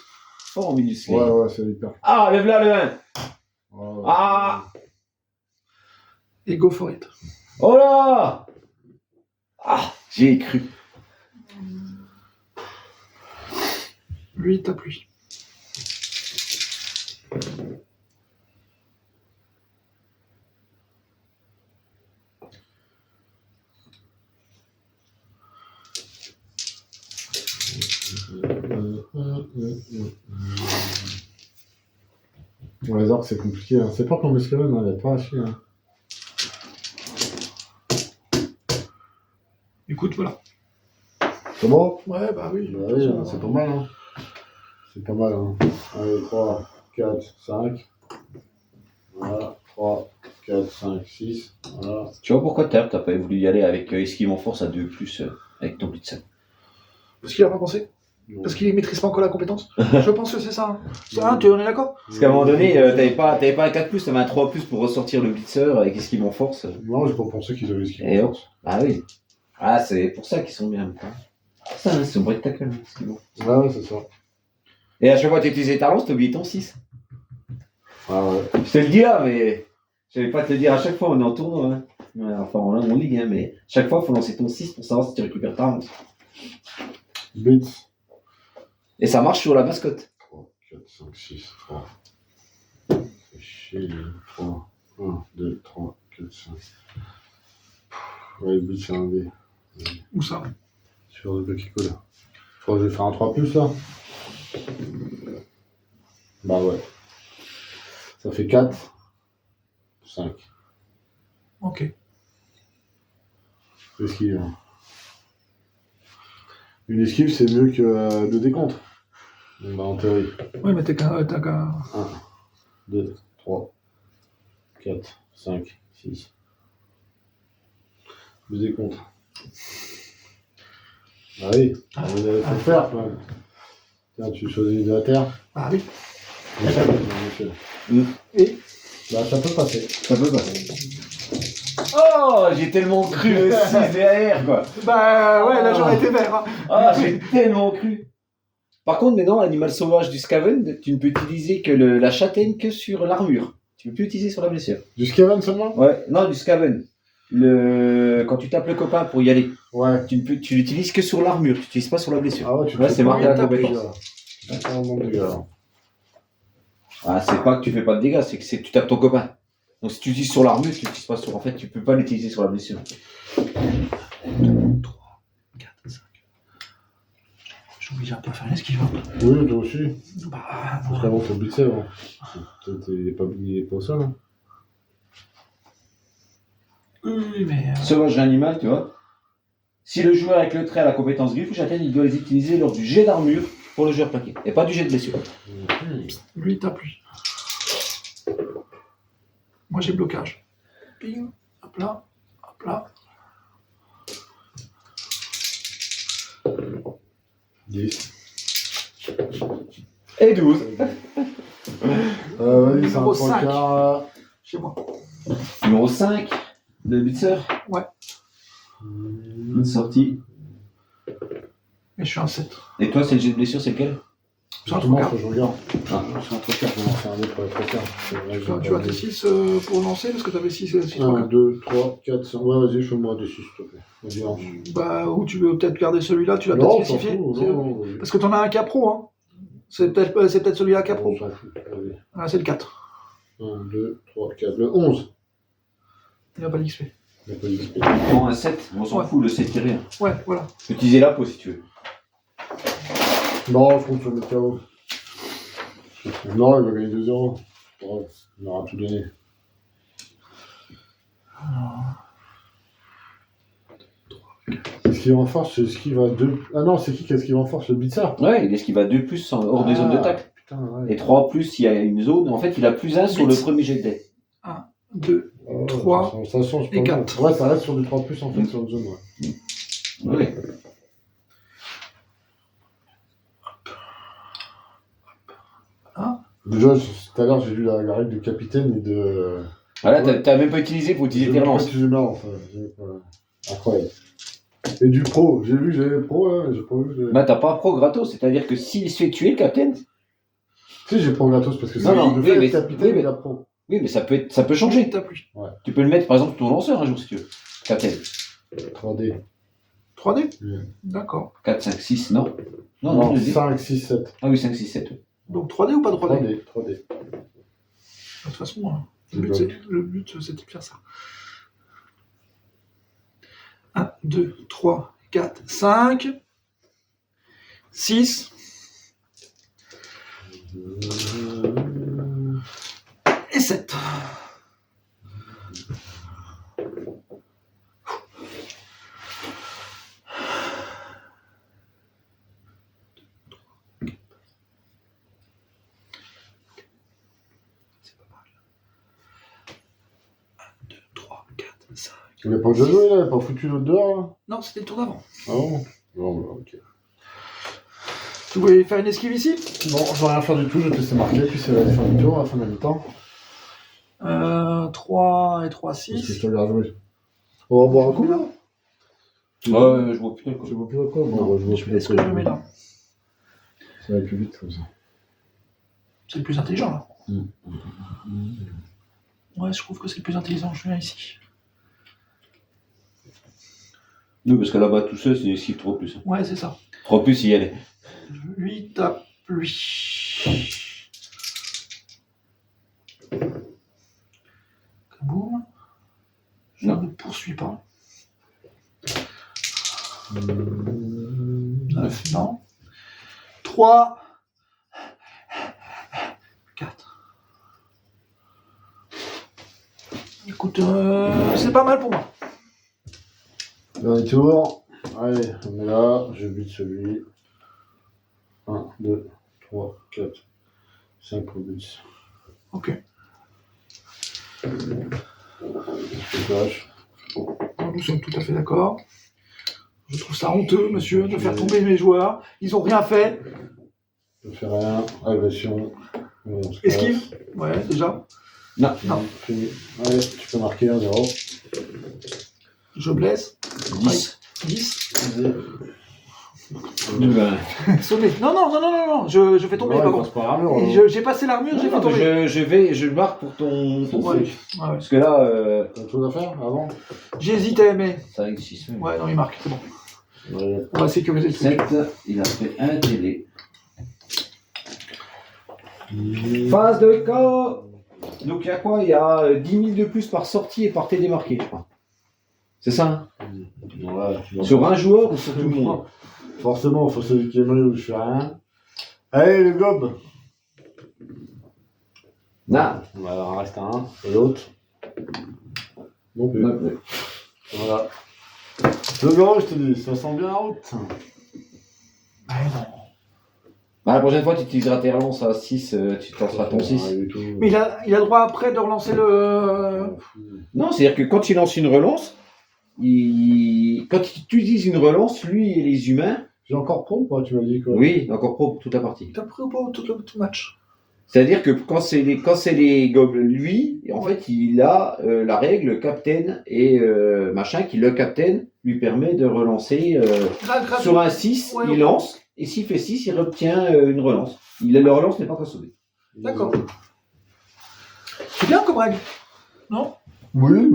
Fort en minus. Ouais, c'est hyper. Ah, lève là le 1. Ouais, Ah. Et go for it. Oh là! Ah, j'ai cru. Lui, il tape lui. Pour les orques, c'est compliqué. Hein. C'est pas comme le Skaven, il n'y a pas à chier. Hein. Écoute, voilà. C'est bon? Ouais, bah oui. Bah oui, c'est pas mal. Hein. C'est pas mal. Hein. Allez, 3, 4, 5. Voilà, 3, 4, 5, 6. Voilà. Tu vois pourquoi t'as pas voulu y aller avec esquive en force à 2+, avec ton blitz? Parce qu'il a pas pensé. Non. Parce qu'il maîtrise pas encore la compétence. Je pense que c'est ça. Hein. Ça, on est d'accord? Parce qu'à un moment donné, t'avais pas un 4+, t'avais un 3+ pour ressortir le blitzer avec esquive en force. Non, j'ai pas pensé qu'ils avaient esquivé. Et hop. Ah oui. Ah, c'est pour ça qu'ils sont bien. Ça, hein, c'est un break tackle, c'est bon. Ouais, c'est ça. Et à chaque fois que tu utilisais ta lance, t'oubliais ton 6. Ah ouais. Je te le dis là, mais je vais pas te le dire à chaque fois, on est en tournoi. Hein. Ouais, enfin, on ligue, hein, mais chaque fois, il faut lancer ton 6 pour savoir si tu récupères ta lance. Blitz. Et ça marche sur la mascotte. 3, 4, 5, 6, 3. C'est chier. 3, 1, 2, 3, 4, 5. Ouais, le Blitz, c'est un dé. Où ça? Sur le petit coup là. Je crois que je vais faire un 3+ là. Bah ouais. Ça fait 4. 5. Ok. Esquive. Hein. Une esquive, c'est mieux que de décompte. Bah en théorie. Oui, mais t'as qu'à. 1, 2, 3, 4, 5, 6. Le décompte. Ah oui, faut le faire quand même. Tiens, tu choisis de la terre. Ah oui. Et bah ça peut passer. Ça peut pas. Oh, j'ai tellement cru le 6 derrière, quoi. Bah ouais, là j'aurais été vert. Hein. Ah, j'ai tellement cru. Par contre, maintenant, l'animal sauvage du Skaven, tu ne peux utiliser que la châtaigne que sur l'armure. Tu ne peux plus utiliser sur la blessure. Du Skaven seulement? Ouais, non, du Skaven. Quand tu tapes le copain pour y aller, Ouais. tu l'utilises que sur l'armure, tu l'utilises pas sur la blessure. Ah ouais, tu Ouais, c'est marqué à la compétence. compétence. Ah, c'est pas que tu fais pas de dégâts, c'est que tu tapes ton copain. Donc si tu utilises sur l'armure, tu l'utilises pas sur. En fait, tu peux pas l'utiliser sur la blessure. 3, 4, 5. Je obligé un peu à faire une esquive. Oui, toi aussi. Bah, Parce qu'avant, t'as blitzer. Hein. Il est pas au sol. Hein. oui, mais. Sauvage animal, tu vois. Si le joueur avec le trait a la compétence griffe ou châtaigne, il doit les utiliser lors du jet d'armure pour le joueur plaqué. Et pas du jet de blessure. Lui, il tape lui. Moi, j'ai blocage. Ping. Hop là. Hop là. 10. Et 12. Vas-y, c'est un Numéro 3 quarts. Chez moi. Numéro 5, le blitzer. Ouais. Une sortie. Et je suis un 7. Et toi, c'est le jet de blessure, c'est lequel? C'est un Comment 3 faut que je regarde? Ah. C'est un 3 quarts. Non, c'est un dé pour les 3 quarts. Tu as tes 6 pour lancer parce que t'avais 6 3 1, 2, 3, 4, 5. Ouais, vas-y, fais-moi des 6, s'il te plaît. Vas-y, lance. Bah, ou tu veux peut-être garder celui-là, tu l'as Non, peut-être on s'en spécifié. fout. Non, vas-y. Parce que t'en as un capro, hein. C'est peut-être celui-là capro. On s'en fout. Vas-y. Ah, c'est le 4. 1, 2, 3, 4. Le 11. Il n'a pas d'XP. Il n'y a pas d'XP. Prends un 7, on s'en Ouais. fout, le 7 est rien. Ouais, voilà. Tu peux utiliser la peau si tu veux. Non, je compte sur le KO. Non, il va gagner 2-0. Ouais, il aura tout donné. Esquive en force, c'est esquive à 2. Ah non, c'est qui esquive en force? Le Blitzer? Ouais, il esquive à 2+ hors des zones de tacle. Putain, ouais. Et 3+, il y a une zone. En fait, il a +1 sur le premier jet de dé. 1, 2, Oh, 3 ça change pas et mal. 4. Ouais, ça reste sur du 3+ en fait, sur une zone, ouais. Oui. Déjà, tout à l'heure, j'ai lu la règle du capitaine et de. Voilà, t'as même pas utilisé pour utiliser tes relances. Incroyable. Et du pro, j'ai vu, j'avais le pro là, mais j'ai pas vu. Bah, t'as pas pro gratos, c'est-à-dire que s'il se fait tuer, le capitaine. Si, j'ai pro gratos parce que Non, c'est non, le oui, fait mais- d'être capitaine oui, mais- et la pro. Oui, mais ça peut changer. Tape lui. Tu peux le mettre, par exemple, ton lanceur un jour, si tu veux. Captain. 3D. 3D Oui. D'accord. 4, 5, 6, non. Non, les dés. 5, 6, 7. Ah oui, 5, 6, 7. Oui. Donc 3D ou pas 3D? 3D. 3D. De toute façon, C'est le but, c'était de faire ça. 1, 2, 3, 4, 5, 6 et 7. C'est pas mal. 1, 2, 3, 4, 5. Il n'avait pas déjà joué là, il n'avait pas foutu l'autre dehors là. Non, c'était le tour d'avant. Ah bon? Non, bah, ok. Tu voulais faire une esquive ici? Non, je vais rien faire du tout, je vais te laisser marquer, puis c'est la fin du tour, à la fin de la mi-temps. 3 et 3, Parce que 6. je te regarde jouer. On va boire un coup là? Ouais, je vois plus quoi. Tu vois plus à quoi? Bon, Non, bah, je vois je plus mets à ce que je quoi. mets là. Ça va plus vite comme ça. C'est le plus intelligent là. Mm. Ouais, je trouve que c'est le plus intelligent. Je viens ici. Non, parce que là-bas, tout seul, c'est esquive 3 plus. Ouais, c'est ça. 3 plus, il y allait. Lui tape lui. Kaboum. Je Non. ne poursuis pas. 9, non. 3. 4. Écoute, c'est pas mal pour moi. Dernier tour. Allez, on est là, je bute celui. 1, 2, 3, 4, 5 pour but. Ok. Je lâche. Nous sommes tout à fait d'accord. Je trouve ça honteux, monsieur, de faire tomber mes joueurs. Ils ont rien fait. Je fais rien. Agression. On se Esquive? casse. Ouais, déjà. Non. Non. Fini. Allez, tu peux marquer 1-0. Je blesse. 10. 10. Sonné. Non, non, non, non, non, non. Je fais tomber, Ouais, par il contre. passe par l'armure. J'ai passé l'armure, j'ai fait Non, tomber. je marque pour ton Ouais, truc. ouais, ouais. Parce que là, T'as autre chose à faire avant? J'hésitais, mais. 5, 6, Ouais, non, il marque, c'est bon. Ouais. On va sécuriser le truc. 7, il a fait un télé. Phase de camp. Donc il y a quoi? Il y a 10 000 de plus par sortie et par TD marqué, je crois. C'est ça, hein? Ouais, Sur un joueur ou sur tout le monde? Forcément, il faut celui qui est maillot où je fais rien. Allez, le gob! Non. On va en rester un. Et l'autre? Non plus. Voilà. Le gros, je te dis, ça sent bien la route. Ouais, non. Bah, la prochaine fois, tu utiliseras tes relances à 6, tu tenteras ton 6. Ouais, du tout. Mais il a le droit après de relancer le. Non, c'est-à-dire que quand il lance une relance, quand tu utilises une relance, lui et les humains, J'ai encore pro ou pas? Tu m'as dit quoi? oui, encore pro pour toute la partie. T'as pris ou pas tout le match? C'est-à-dire que quand c'est les gobelins, lui, en fait, il a la règle captain et machin qui, le captain, lui permet de relancer sur un 6, Ouais, il ouais. lance, et s'il fait 6, il obtient une relance. Le relance n'est pas consommé. D'accord. C'est bien comme règle. Non? Oui,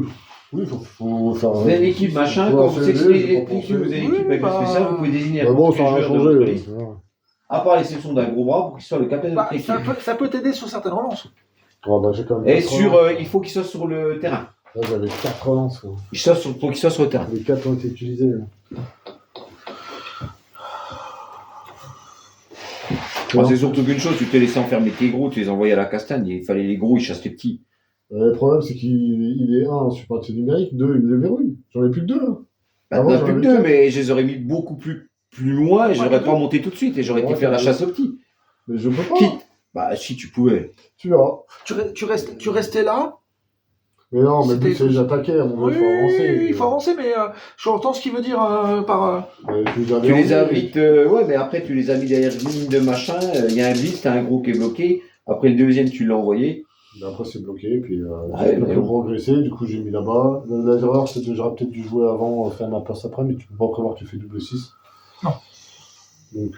oui, faut faire. Vous avez une équipe machin, faut quand vous accéder, savez j'ai que pas vous avez pensé. une équipe avec Oui, un spécial, vous pouvez désigner Mais bon, tous les ça a joueurs de changé. votre liste, à part l'exception d'un gros bras pour qu'il soit le captain de Bah, votre équipe. ça peut t'aider sur certaines relances. Oh, bah, j'ai quand même Et 4 sur, relances. il faut qu'il soit sur le terrain. Là, j'avais 4 relances. Quoi. Pour qu'il soit sur le terrain. Les 4 ont été utilisés. Là. Bon, c'est surtout qu'une chose, tu t'es laissé enfermer tes gros, tu les envoyais à la castagne, il fallait les gros, ils chassent les petits. Le problème, c'est qu'il est 1 sur partie numérique, 2, il me le verrouille. J'en ai plus que 2. Là. Bah, Avant, t'en as j'en plus que avais 2, quatre. mais je les aurais mis beaucoup plus loin et je n'aurais pas monté tout de suite et j'aurais été Ouais, faire la c'est chasse aux petits. Mais je peux pas. Quitte. Bah, si tu pouvais. Tu verras. Tu restais là. Mais non, mais le C'était- but, c'est que j'attaquais. À mon Oui, il faut avancer. il faut avancer, mais j'entends ce qu'il veut dire par. Tu les as Tu les verrouillés. invites, ouais, mais après tu les as mis derrière une ligne de machin, il y a un blitz, t'as un gros qui est bloqué, après le deuxième tu l'as envoyé. Mais après, c'est bloqué. Puis, Ouais, j'ai mais pu bon. progresser. Du coup, j'ai mis là-bas. L'erreur, c'est que j'aurais peut-être dû jouer avant, faire ma passe après, mais tu peux pas prévoir que tu fais double 6. Non. Donc,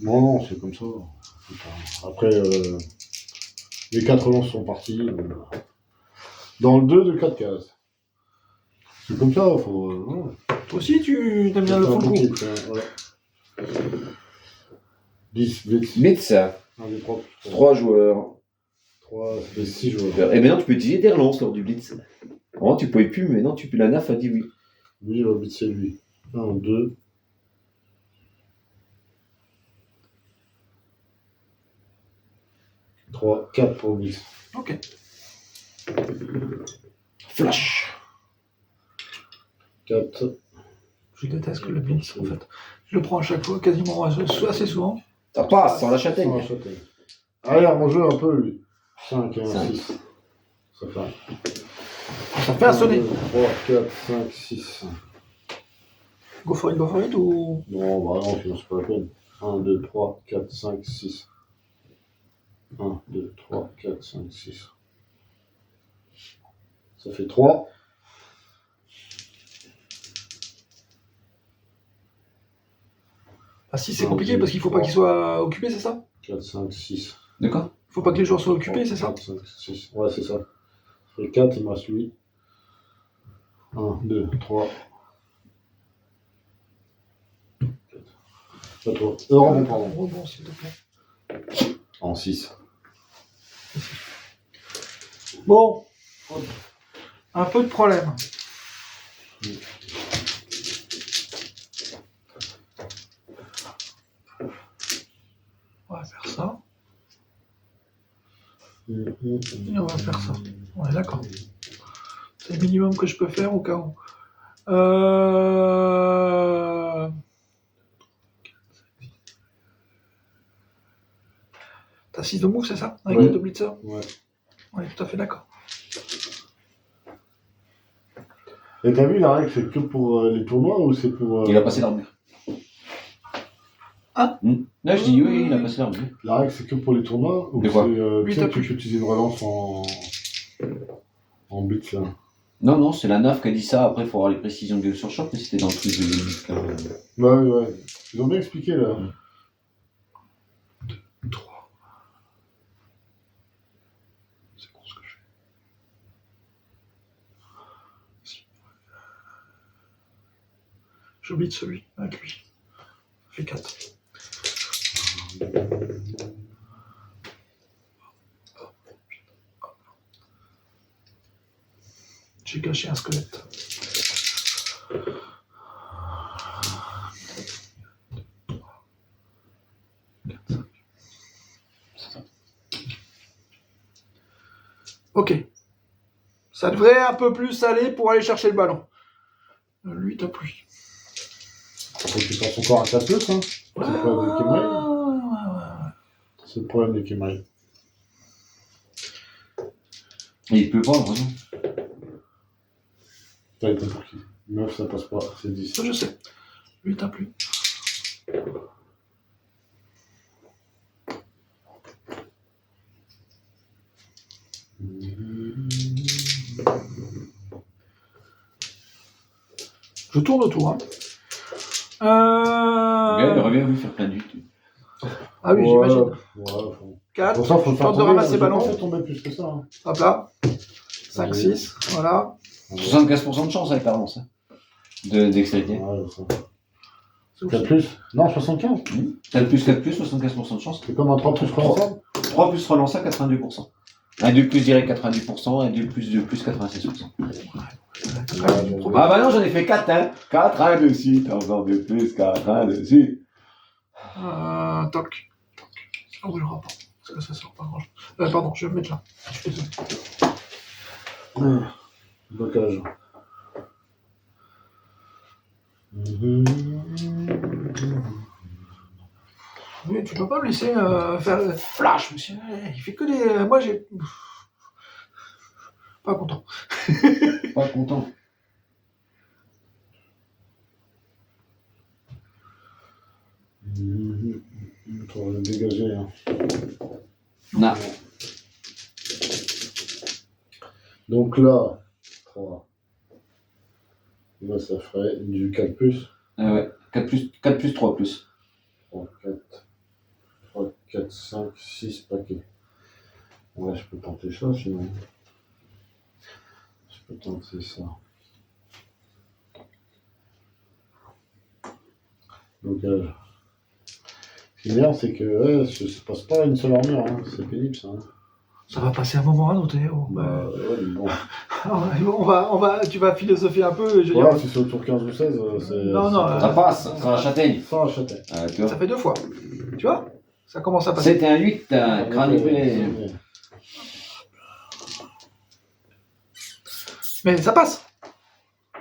non, c'est comme ça. Après, Les 4 relances sont partis. Dans le 2 de 4 cases. C'est comme ça, faut. Ouais. Toi aussi, tu aimes bien le full coup. Ouais. 10, blitz. Blitz, 1, 2, 3. 3 joueurs. 3, ça fait 6 joueurs. Et maintenant, tu peux utiliser des relances lors du blitz. Avant, tu pouvais plus, mais maintenant, tu peux. La NAF a dit oui. Lui, il va blitzer lui. 1, 2. 3, 4 pour blitz. Ok. Flash. 4. Je déteste le blitz, en fait. Je le prends à chaque fois, quasiment assez souvent. Ça passe sans la châtaigne. Allez, on joue un peu, lui. 5, 1, 5. 6. Ça fait. Ça fait un sonnet. 3, 4, 5, 6. Go for it ou. Non, bah non, sinon c'est pas la peine. 1, 2, 3, 4, 5, 6. 1, 2, 3, 4, 5, 6. Ça fait 3. Ah si, c'est compliqué parce qu'il faut pas qu'il soit occupé, c'est ça? 4, 5, 6. D'accord. Il faut pas que les joueurs soient occupés, c'est ça? 4, 5, 6. Ouais, c'est ça. Ça fait 4, il me reste 8. 1, 2, 3. 4. Pas toi. Rebond, pardon. Rebond, s'il te plaît. En 6. Bon. Un peu de problème. On va faire ça. Et on va faire ça. On est d'accord. C'est le minimum que je peux faire au cas où. T'as 6 de move, c'est ça? Avec les deux blitzers? Ouais. On est tout à fait d'accord. Et t'as vu, la règle, c'est que pour les tournois ou c'est pour. Il a passé l'armure. Ah Là, je dis oui, il a passé l'armure. La règle, c'est que pour les tournois ou De quoi? tu sais, tu peux utiliser une relance en blitz là. Non, c'est la NAF qui a dit ça. Après, il faut avoir les précisions de sur choc, mais c'était dans le truc de Ouais. Ils ont bien expliqué là. 3. C'est con ce que je fais. Si. J'oublie de celui avec lui. Ça fait 4. J'ai gâché un squelette. Ok. Ça devrait un peu plus aller pour aller chercher le ballon. Lui, t'as plus. Faut que tu fasses encore un 4 plus, hein. C'est le problème de Kemail. C'est le problème de Kemail. Et il peut pas, vraiment. T'as été pour qui 9, ça passe pas, c'est 10. Ça, je sais. Lui, t'as plus. Je tourne autour. Hein. Ouais, il revient lui faire plein de buts. Ah oui, j'imagine. Ouais, 4. pour ça, faut Tente de ramasser le ballon. Faut pas tomber plus que ça. Hein. Hop là. 5, 6. Voilà. 75% de chance avec la relance. Hein. De dextérité. Ouais, ça. 4 plus Non, 75. 4 plus, 75% de chance. C'est comme un 3 plus relançable 3 plus relancé à 92%. Un 2 plus direct 90%, un 2 plus 2 plus 96%. Ah bah non, j'en ai fait 4, hein. 4, 1 dessus, t'as encore 2 plus, 4, 1 dessus. Toc. Ça roulera pas. Parce que ça sort pas grand chose. Pardon, je vais me mettre là. Je suis désolé. Blocage. Oui, tu peux pas me laisser faire le flash, monsieur. Il fait que des. Moi, j'ai. Pas content. Pas content. Pour le dégager. Hein. Non. Donc là, 3. Là, ça ferait du 4 plus. Ouais. 4 plus 3 plus. 3, 4, 5, 6 paquets. Ouais, je peux tenter ça sinon. Je peux tenter ça. Blocage. Ce qui est bien, c'est que ça se passe pas une seule armure, hein. C'est pénible ça. Hein. Ça va passer un moment à un autre. Ouais, mais bon. Tu vas philosopher un peu. Je veux Voilà, dire, si c'est au tour 15 ou 16, c'est. Non, non, Ça passe, ça la châtaigne. Ça, achète. Tu vois. ça fait 2 fois. Tu vois? Ça commence à passer. C'était un 8, crâne épais. Mais ça passe.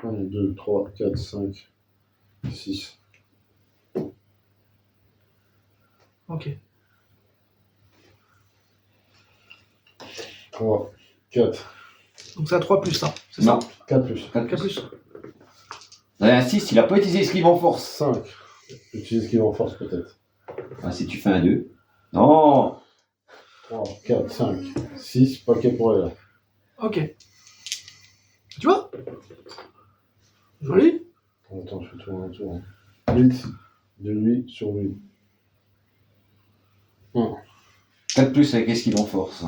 1, 2, 3, 4, 5, 6. Ok. 3, 4. Donc c'est à 3 plus 1. C'est Non, ça? 4 plus. 4 4 plus. Vous avez un 6, il a pas utilisé esquive en force. 5. J'utilise qu'il en force peut-être. Ah, si tu fais un 2. Non. 3, 4, 5, 6. Paquet pour elle. Ok. Tu vois? Joli. Attends, je fais tourner un tour. 8 de lui sur lui. 4 plus avec esquive en force.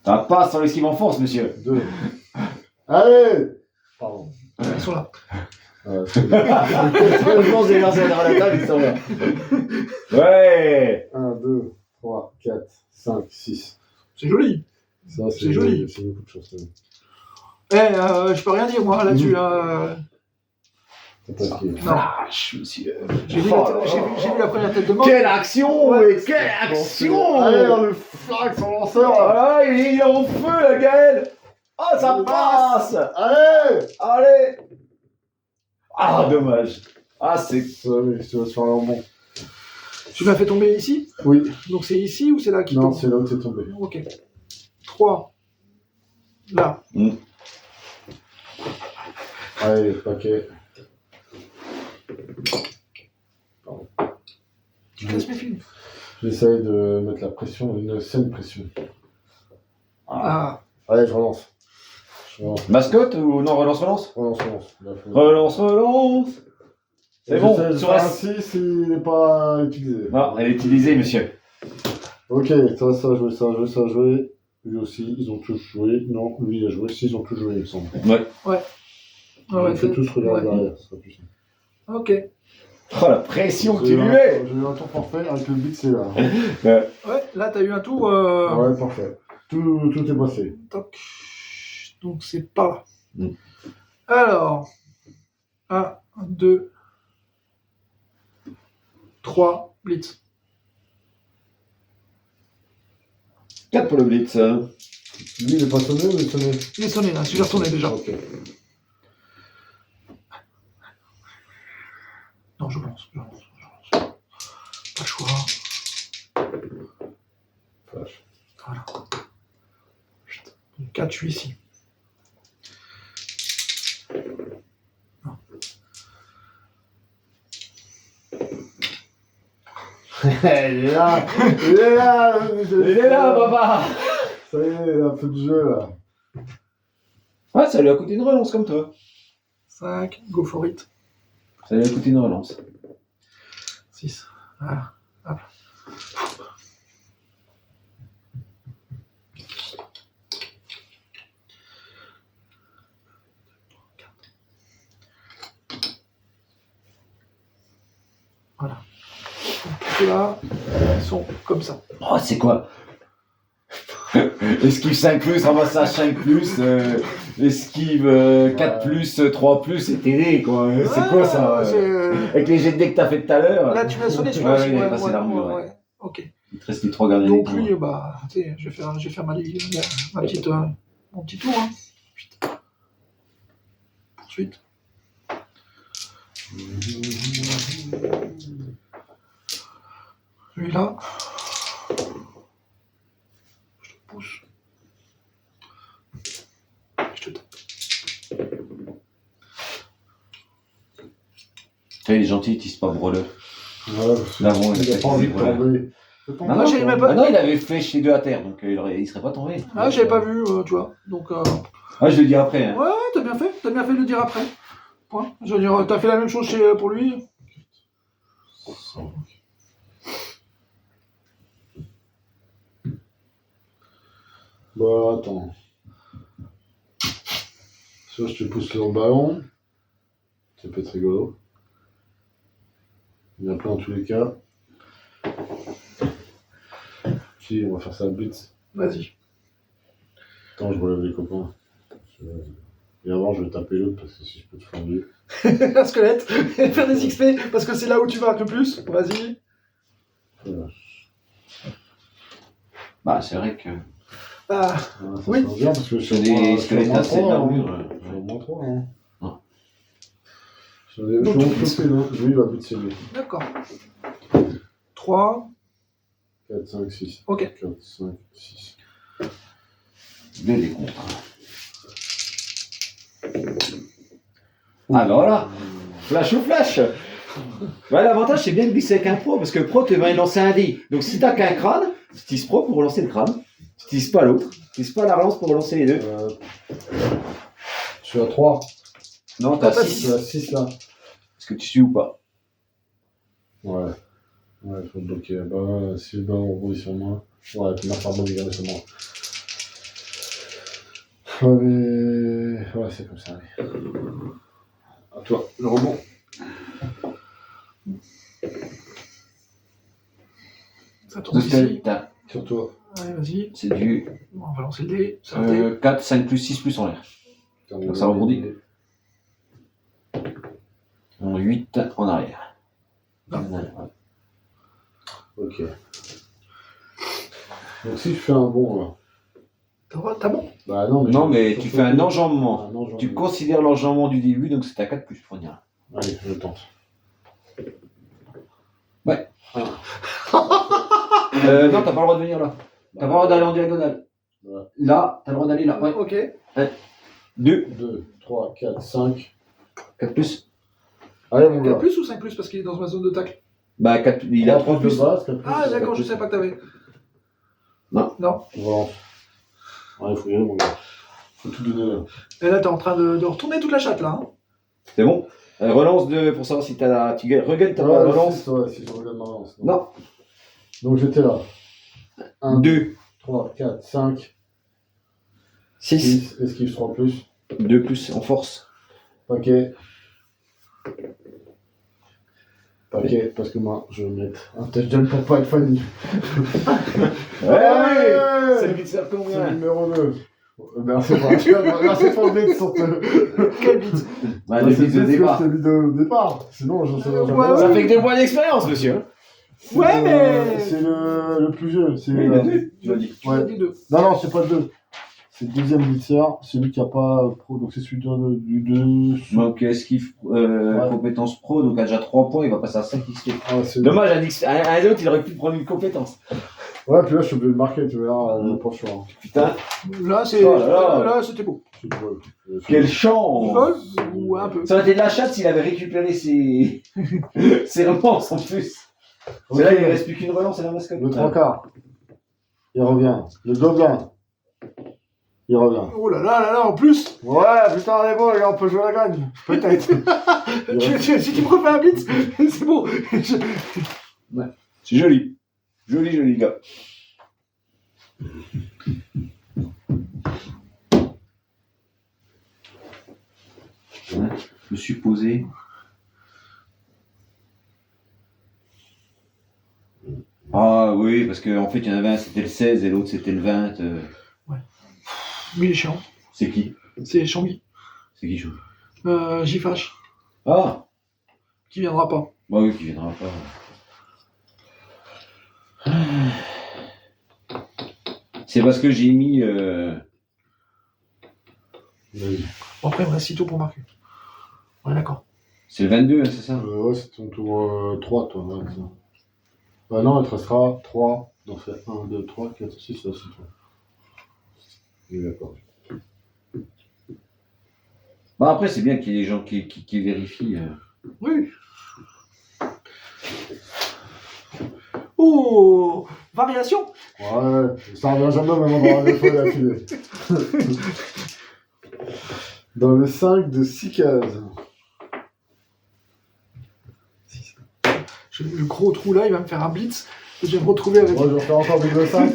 Ça passe sur l'esquive en force, monsieur. 2. Allez! Pardon. Ils sont là. Je pense que j'ai lancé dans la table, ils sont là. Ouais. 1, 2, 3, 4, 5, 6. C'est joli. Ça, C'est joli. C'est beaucoup de choses. Quand même. Je peux rien dire moi là-dessus. C'est pas ce qui est. Non. Monsieur. J'ai vu la première tête de mort. Quelle action, Ouais. mais quelle action! Allez, on le flag son lanceur! Ah, il est en feu, la Gaël! Ah, ça passe! Allez! Allez! Ah, dommage. Ah, c'est... Allez, tu vas se faire un bon. Tu m'as fait tomber ici? Oui. Donc c'est ici ou c'est là qui Non, tombe? c'est là où t'es tombé. Ok. 3. Là. Allez, paquet. Tu casses mes films. J'essaye de mettre la pression, une saine pression. Ah. Allez, je relance. Mascotte ou non, relance. Relance. Là, faut- Relance. C'est bon, J'essaie de sur faire la... un 6, il n'est pas utilisé. Non, elle est utilisée, monsieur. Ok, ça a joué. Lui aussi, ils ont tous joué. Non, lui il a joué. Si, ils ont tous joué, il me semble. Ouais. On fait tous regarder derrière, ce sera plus simple. Ok. Oh, la pression que tu J'ai lui eu mets! J'ai eu un tour parfait avec le beat, c'est là. Ouais, là t'as eu un tour. Ouais, parfait. Tout est passé. Toc. Donc c'est par là. Mm. Alors. 1, 2, 3, blitz. 4 pour le blitz. Lui, il est pas sonné ou il est sonné? Il est sonné là, je l'ai retourné déjà. Ok. Non, je lance. Pas le choix. Flash. Voilà. 4, je suis ici. Non. Il est là! Il est là, papa! Ça y est, il y a un peu de jeu là. Ouais, ça lui a coûté une relance comme toi. 5, go for it. Ça lui a coûté une relance. 6. Voilà. Hop. Voilà. Donc là, ils sont comme ça. Oh, c'est quoi? Esquive 5 plus, ramassage 5 plus, esquive 4 plus, 3 plus, c'est TD quoi. C'est quoi ça? Avec les jets de dés que t'as fait tout à l'heure. Là, tu m'as sonné, tu Ouais, m'as ouais, il a passé l'armure, ouais. Ok. Il te reste les 3 gardiens. Donc lui, bah, tu sais, je vais faire ma petite, mon petit tour. Hein. Poursuite. Celui-là. Je te pousse. Je te tape. Il est gentil, il tisse pas brûleur. Ouais, parce que Là, bon, il a pas envie de tomber. Non, non, j'avais même pas- non, il avait flèche les deux à terre, donc il serait pas tombé. Ah, j'avais pas vu, tu vois. Donc, Ah, je le dis après. Hein. ouais, t'as bien fait de le dire après. Point. Je veux dire, t'as fait la même chose pour lui. Bah, attends. Soit je te pousse sur le ballon. Ça peut être rigolo. Il y en a plein en tous les cas. Si, on va faire ça blitz. Vas-y. Attends, je relève les copains. Et avant, je vais taper l'autre parce que si je peux te faire mieux. Un squelette. Faire des XP parce que c'est là où tu marques le plus. Vas-y. Voilà. Bah, c'est vrai que. Ah, Ça oui. sent bien parce que je C'est suis des squelettes assez d'armure. Je suis au moins 3. Hein. Non. Je suis Donc, au tu moins blitz. chopé, non. Lui, il va blitzer lui. d'accord. 3. 4, 5, 6. Ok. 4, 5, 6. Les décomptes. Ah, bah voilà. Flash ou flash. Ouais, l'avantage, c'est bien de glisser avec un pro, parce que le pro te va lancer un dé. Donc, si t'as qu'un crâne, tu utilises pro pour relancer le crâne. Tu utilises pas l'autre. Tu utilises pas la relance pour relancer les deux. Je suis à 3. Non, t'as Pas Je 6. suis à 6 là. Est-ce que tu suis ou pas? Ouais. Ouais, il faut le bloquer. Bah, si le ballon rebondit sur moi. Ouais, tu m'as pas rebondir sur moi. Ouais, mais. Ouais, c'est comme ça, allez. À toi, le rebond. Ça tombe ici. Sur toi. Allez, vas-y. C'est du Bon, on va lancer le dé. C'est un dé. 4, 5 plus 6 plus en l'air. Donc ça rebondit. 8 en arrière. Ah. Ok. Donc si je fais un bond là. T'as bon? Bah non, mais, Non, mais tu fais un enjambement. Un enjambement. Tu considères l'enjambement du début, donc c'est à 4 plus pour dire. Allez, je tente. Ouais. Non, t'as pas le droit de venir là. T'as pas le droit d'aller en diagonale. Ouais. Là, t'as le droit d'aller là. Ouais. Ok. 2, 2, 3, 4, 5. 4 plus. Allez mon 4 gars. plus ou 5 plus parce qu'il est dans ma zone de tacle? Bah, 4, il a 3 plus. de base, 4 plus. Ah, d'accord, je savais pas que t'avais. Non. Non. Voilà. Ouais, faut y aller mon gars. Faut tout donner là. Et là, t'es en train de retourner toute la chatte là. Hein. C'est bon. Relance pour savoir si tu regagnes ta Ouais, relance. Ouais, si je regarde ma relance. Non. Donc j'étais là. 1, 2, 3, 4, 5, 6, 6, esquive 3 plus. 2 plus en force. Paquet. Paquet, parce que moi, je vais mettre un touchdown pour pas être Fanny. Ouais. C'est C'est le but, ça le combien? numéro 2. Merci pour le blitz sur Quel bit. Bah, le but de départ. C'est le départ. Sinon, je sais pas. Ouais, Ça fait que 2 points d'expérience, monsieur. Ouais, mais. C'est le plus vieux. C'est Oui, le 2, tu l'as dit. Tu m'as ouais. dit 2. Non, c'est pas le 2. C'est le deuxième blitzer. C'est lui qui a pas pro. Donc c'est celui du 2. Donc, esquive compétence pro, donc a déjà 3 points, il va passer à 5 XP. Ah, c'est Dommage, un autre, il aurait pu prendre une compétence. Ouais, puis là, je suis obligé de marquer, tu verras, pas le choix. Putain, Là, c'est. Oh là là. Là, c'était beau. C'est drôle. quel Il chance! vole ou un peu. Ça aurait été de la chatte s'il avait récupéré ses relances en plus. Ok. C'est là, il ne reste plus qu'une relance à la mascotte. Le 3 quarts. Il revient. Le gobelin. Il revient. Oh là là là là, en plus. Ouais, putain, on est bon, les gars, on peut jouer à la gagne. Peut-être. Si tu me refais un blitz, c'est bon. C'est joli. Joli, joli, gars. Je me suis posé. Ah oui, parce qu'en fait, il y en avait un, c'était le 16 et l'autre, c'était le 20. Mais il est chiant. C'est qui? C'est Chambi. C'est qui, Chou? JFH. Ah! Qui viendra pas. Bah oui, qui viendra pas. C'est parce que j'ai mis. Vas-y. Bon, après, il me reste 6 tours pour marquer. Ouais, d'accord. C'est le 22, hein, c'est ça? Ouais, c'est ton tour 3, toi. Ouais, ça. Bah non, il te restera 3. Donc c'est 1, 2, 3, 4, 6, là, c'est toi. Oui, d'accord. Bah après, c'est bien qu'il y ait des gens qui vérifient. Oui. Oh, variation. Ouais, ça revient jamais au même endroit des fois d'affilée. Dans le 5 de 6 cases. Le gros trou là, il va me faire un blitz. Et je vais me retrouver avec. Moi, je vais faire encore double 5.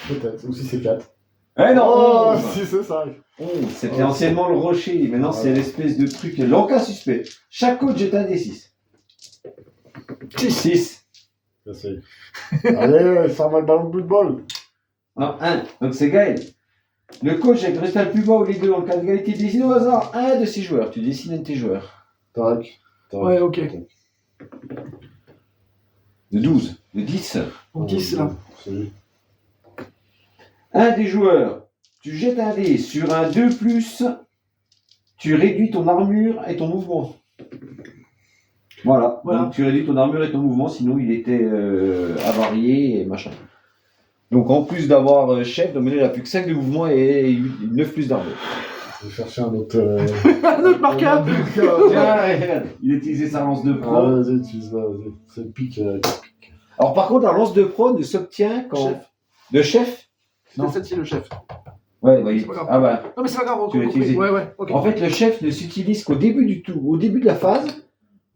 Peut-être. Ou si c'est 4. Eh non, Oh, 11. 6 et 5. 11. C'était anciennement le rocher, maintenant c'est l'espèce de truc. L'encas suspect. Chaque coach jette un D6. 6. J'essaye. Allez, ça va le ballon de bout de bol. Non, 1. Donc c'est Gaël. Le coach avec le résultat le plus bas ou les deux en cas d'égalité désigne au hasard un de ses joueurs. Tu dessines un de tes joueurs. Tac. Ouais, ok. De 12. De 10. Donc 10 là. C'est lui. Un des joueurs. Tu jettes un dé sur un 2+. Tu réduis ton armure et ton mouvement. Voilà. Donc tu réduis ton armure et ton mouvement, sinon il était avarié et machin. Donc en plus d'avoir chef, donc il n'a plus que 5 de mouvement et 9 plus d'armure. Je vais chercher un autre. Un autre marqueur. Tiens, regarde, il a utilisé sa lance de pro. Ah, vas-y, utilise-la, vas-y. C'est le pic. Alors par contre, la lance de pro ne s'obtient qu'en. Chef. De chef. Non, c'est le chef. Ouais, C'est pas grave. ah bah. Non, mais c'est pas grave, on Tu l'as compris. utilisé. Ouais, ok. En fait, le chef ne s'utilise qu'au début du tour. Au début de la phase,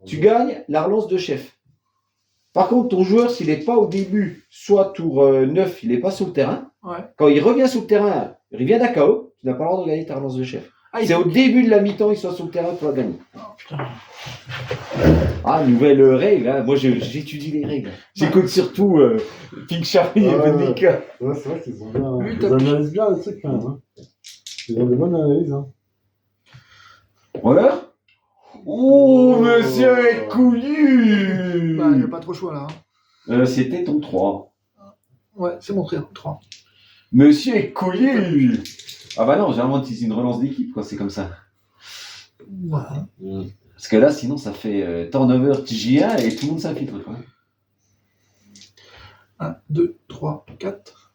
tu gagnes la relance de chef. Par contre, ton joueur, s'il n'est pas au début, soit tour 9, il n'est pas sur le terrain. Ouais. Quand il revient sur le terrain, il revient d'un KO, tu n'as pas le droit de gagner ta relance de chef. Ah, C'est au début de la mi-temps, il soit sur le terrain pour la gagner. Oh, putain. Ah, nouvelle règle, hein. Moi j'étudie les règles. J'écoute surtout Pink Charlie et Monica. Ouais, c'est vrai qu'ils ont bien. Lui, Ils t'as- analysent bien les trucs quand même. Hein. Ils ont des bonnes analyses. Hein. Voilà. Oh, monsieur est couillu. Bah, il n'y a pas trop le choix là. Hein. C'était ton 3. Ouais, c'est mon frère, 3. Monsieur est couillu. Ah bah non, généralement c'est une relance d'équipe, quoi, c'est comme ça. Ouais. Parce que là, sinon, ça fait turnover TJ1 et tout le monde s'infiltre, quoi. 1, 2, 3, 4.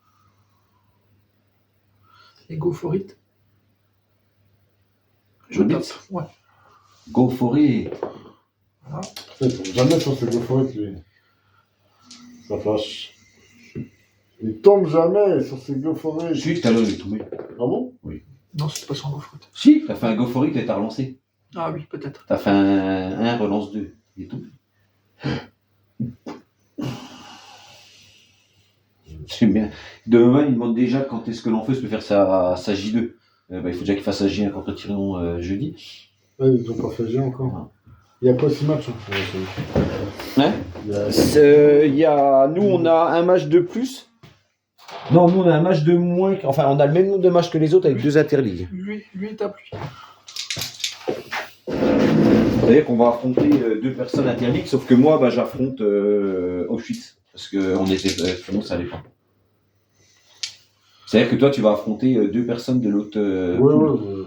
Et go for it. Je Go tape. it. Ouais. Go for it. Il tombe jamais sur ses goforettes, lui. Ça flash. Il tombe jamais sur ses goforettes. Si, tout à l'heure, il est tombé. Ah bon? Non, c'était pas sur un go for it. Si, t'as fait un go for it et t'as relancé. Ah oui, peut-être. T'as fait un relance 2. Il est tombé. J'aime bien. Demain, il demande déjà quand est-ce que l'enfeuse peut faire sa J2. Il faut déjà qu'il fasse sa J1 contre Tyrion jeudi. Ouais, ils n'ont pas fait G encore. Il y a quoi 6 matchs hein? Hein Il y a... Nous, on a un match de plus. Non, nous, on a un match de moins. Enfin, on a le même nombre de matchs que les autres avec 2 interligues. Lui tape lui. C'est-à-dire qu'on va affronter 2 personnes interligues, sauf que moi, j'affronte Auschwitz. Parce que on était, sinon, ça allait pas. C'est-à-dire que toi, tu vas affronter 2 personnes de l'autre. Ouais.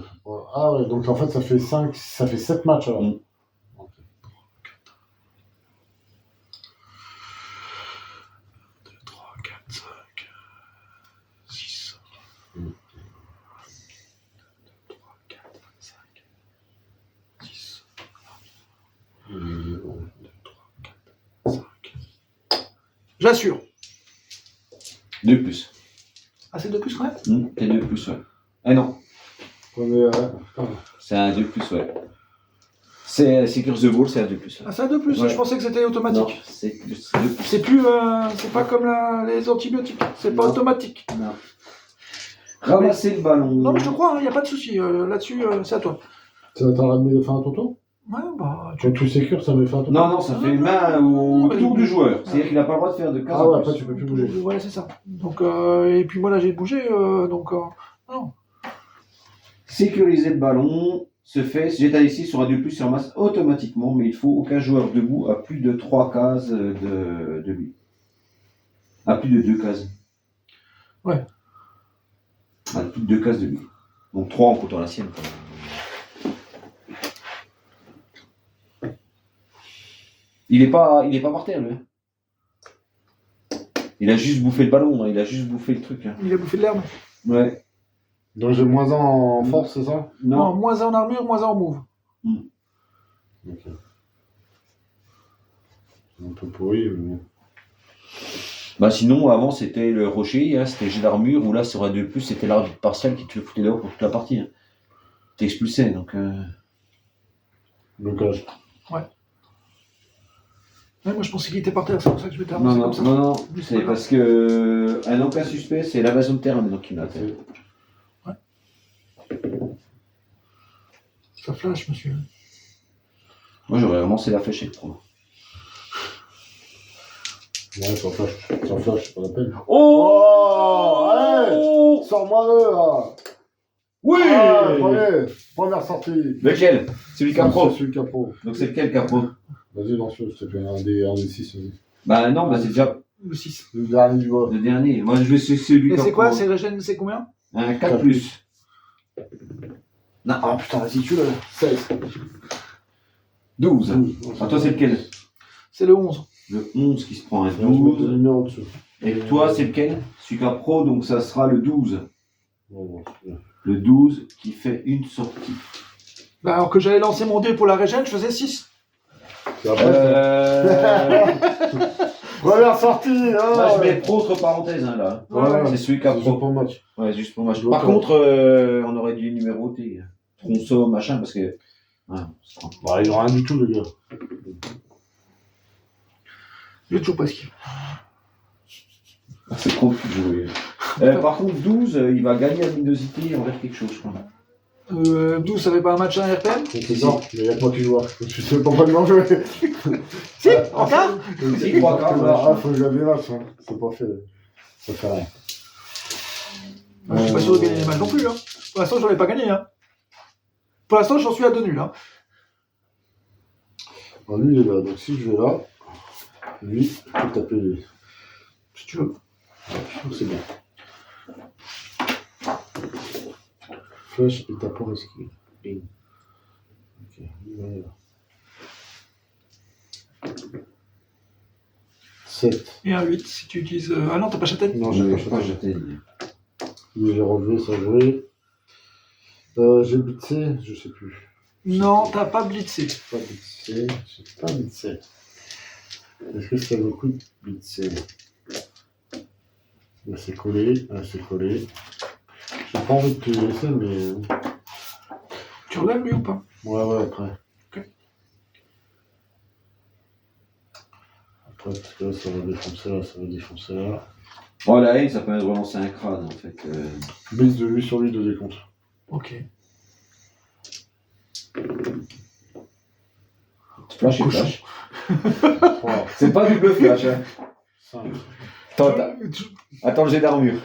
Ah ouais, donc en fait, ça fait 7 matchs alors. Mm. Ok. 2, 3, 4, 5, 6. 2, 3, 4, 5, 6. 2, 3, 4, 5. J'assure. 2 plus. Ah, c'est 2 plus quand même. C'est 2 plus, ouais. Ah non, Ouais, mais, putain. c'est un 2 plus, ouais. C'est Secure the Ball, c'est un 2 plus. Ah, c'est un 2 plus. Ouais. Je pensais que c'était Non, automatique. c'est 2 plus. C'est plus. C'est pas comme les antibiotiques. C'est pas Non. automatique. Non. Ramasser le ballon. Non, mais je te crois, il n'y a pas de souci. Là-dessus, c'est à toi. Ça t'a ramené de fin à ton tour? Ouais, bah. Quand tu sécures, ça met fin à ton tour? Non, ça fait main au tour du joueur. C'est-à-dire qu'il n'a pas le droit de faire de 15 Ah ouais, en après plus. tu peux plus bouger. Voilà, c'est ça. Donc, et puis moi, là, j'ai bougé. Donc, non. Sécuriser le ballon se fait, si j'étais ici sur un 2+, sur masse automatiquement, mais il faut aucun joueur debout à plus de 3 cases de lui. À plus de 2 cases. Ouais. À plus de 2 cases de lui. Donc 3 en comptant la sienne. Il est pas par terre, lui. Il a juste bouffé le ballon, hein. Il a juste bouffé le truc. Hein. Il a bouffé de l'herbe. Ouais. Donc j'ai moins 1 en force, c'est ça? Non, moins 1 en armure, moins 1 en move. Ok. Un peu pourri, mais... Bah sinon, avant, c'était le rocher, hein, c'était jet d'armure, ou là, sur un 2+, c'était l'arbitre partial qui te le foutait dehors pour toute la partie. Hein. T'expulsais, donc... Blocage. Ouais, moi, je pensais qu'il était par terre, c'est pour ça que je m'étais Non, avancé non, comme ça. non, non, Mais c'est pas parce que un encas suspect, c'est l'invasion de terrain maintenant qui m'a C'est- Ça flash, monsieur. Moi, j'aurais lancé la flèche avec 3. Ouais, sans flash, c'est pas la peine. Oh, allez, sors-moi eux, là. Oui Ah, première sortie. Lequel? Celui Capro. C'est celui Capro. Donc c'est lequel Capro? Vas-y, lance-le, s'il te plaît, un des 6. Vas-y. Bah non, bah c'est déjà Le 6. Le dernier du bas. le dernier. Moi, je vais c'est celui Et Capro. c'est quoi? C'est Régène, c'est combien? Un 4+. Non, Ah putain, vas-y, tu l'as. 16. 12. Ah, toi, c'est lequel? C'est le 11. Le 11 qui se prend un Je vais mettre le 12. numéro dessus. Et toi, c'est lequel? Celui Capro, donc ça sera le 12. Bon, c'est bien. Le 12 qui fait une sortie. Bah, alors que j'avais lancé mon dé pour la Régène, je faisais 6. C'est après, première sortie, hein. Moi, je mets pro entre parenthèses, hein, là. Ouais, C'est celui c'est Capro. pour le match. Ouais, juste pour match. Je Par vois contre, on aurait dû numéroter. Tronçon, machin, parce que. Ouais, c'est pas- Bah, il n'y a rien du tout, le gars. J'ai toujours pas skill. c'est trop de jouer. Par contre, 12, il va gagner à luminosité envers quelque chose, je crois. 12, ça fait pas un match à RPM? C'est non, mais il n'y a que moi qui joue. Je sais pas vraiment jouer. Si, en quart? Si, 3 quarts, ouais. Ah, faut que j'aille des matchs, hein. C'est pas fait. Ça fait rien. Je suis pas sûr de gagner les matchs non plus. Hein. Pour l'instant, j'en ai pas gagné. Hein. Pour l'instant, j'en suis à 2 nuls. Hein. Alors, lui, il est là. Donc, si je vais là, lui, je peux taper lui. Si tu veux. C'est bien. Flash et tape pour esquive. Bing. Ok, il va y là. 7. Et un 8 si tu utilises. Ah non, t'as pas châtaigne? Non, Je j'ai vais pas pas jeté. jeter. Lui, j'ai relevé, ça joué. J'ai blitzé, je sais plus. Non, t'as pas blitzé. Pas blitzé, j'ai pas blitzé. Est-ce que ça vaut le coup de blitzer? Là, c'est collé, là, c'est collé. J'ai pas envie de te laisser, mais. Tu relèves lui ou pas? Ouais, après. Ok. Après, parce que là, ça va défoncer là, ça va défoncer là. Oh, la haine, ça permet de relancer un crâne, en fait. Blitz de lui sur lui de décompte. Ok. Flash et Cochon. flash. 3, C'est pas double flash, hein. 5. Attends le jet d'armure.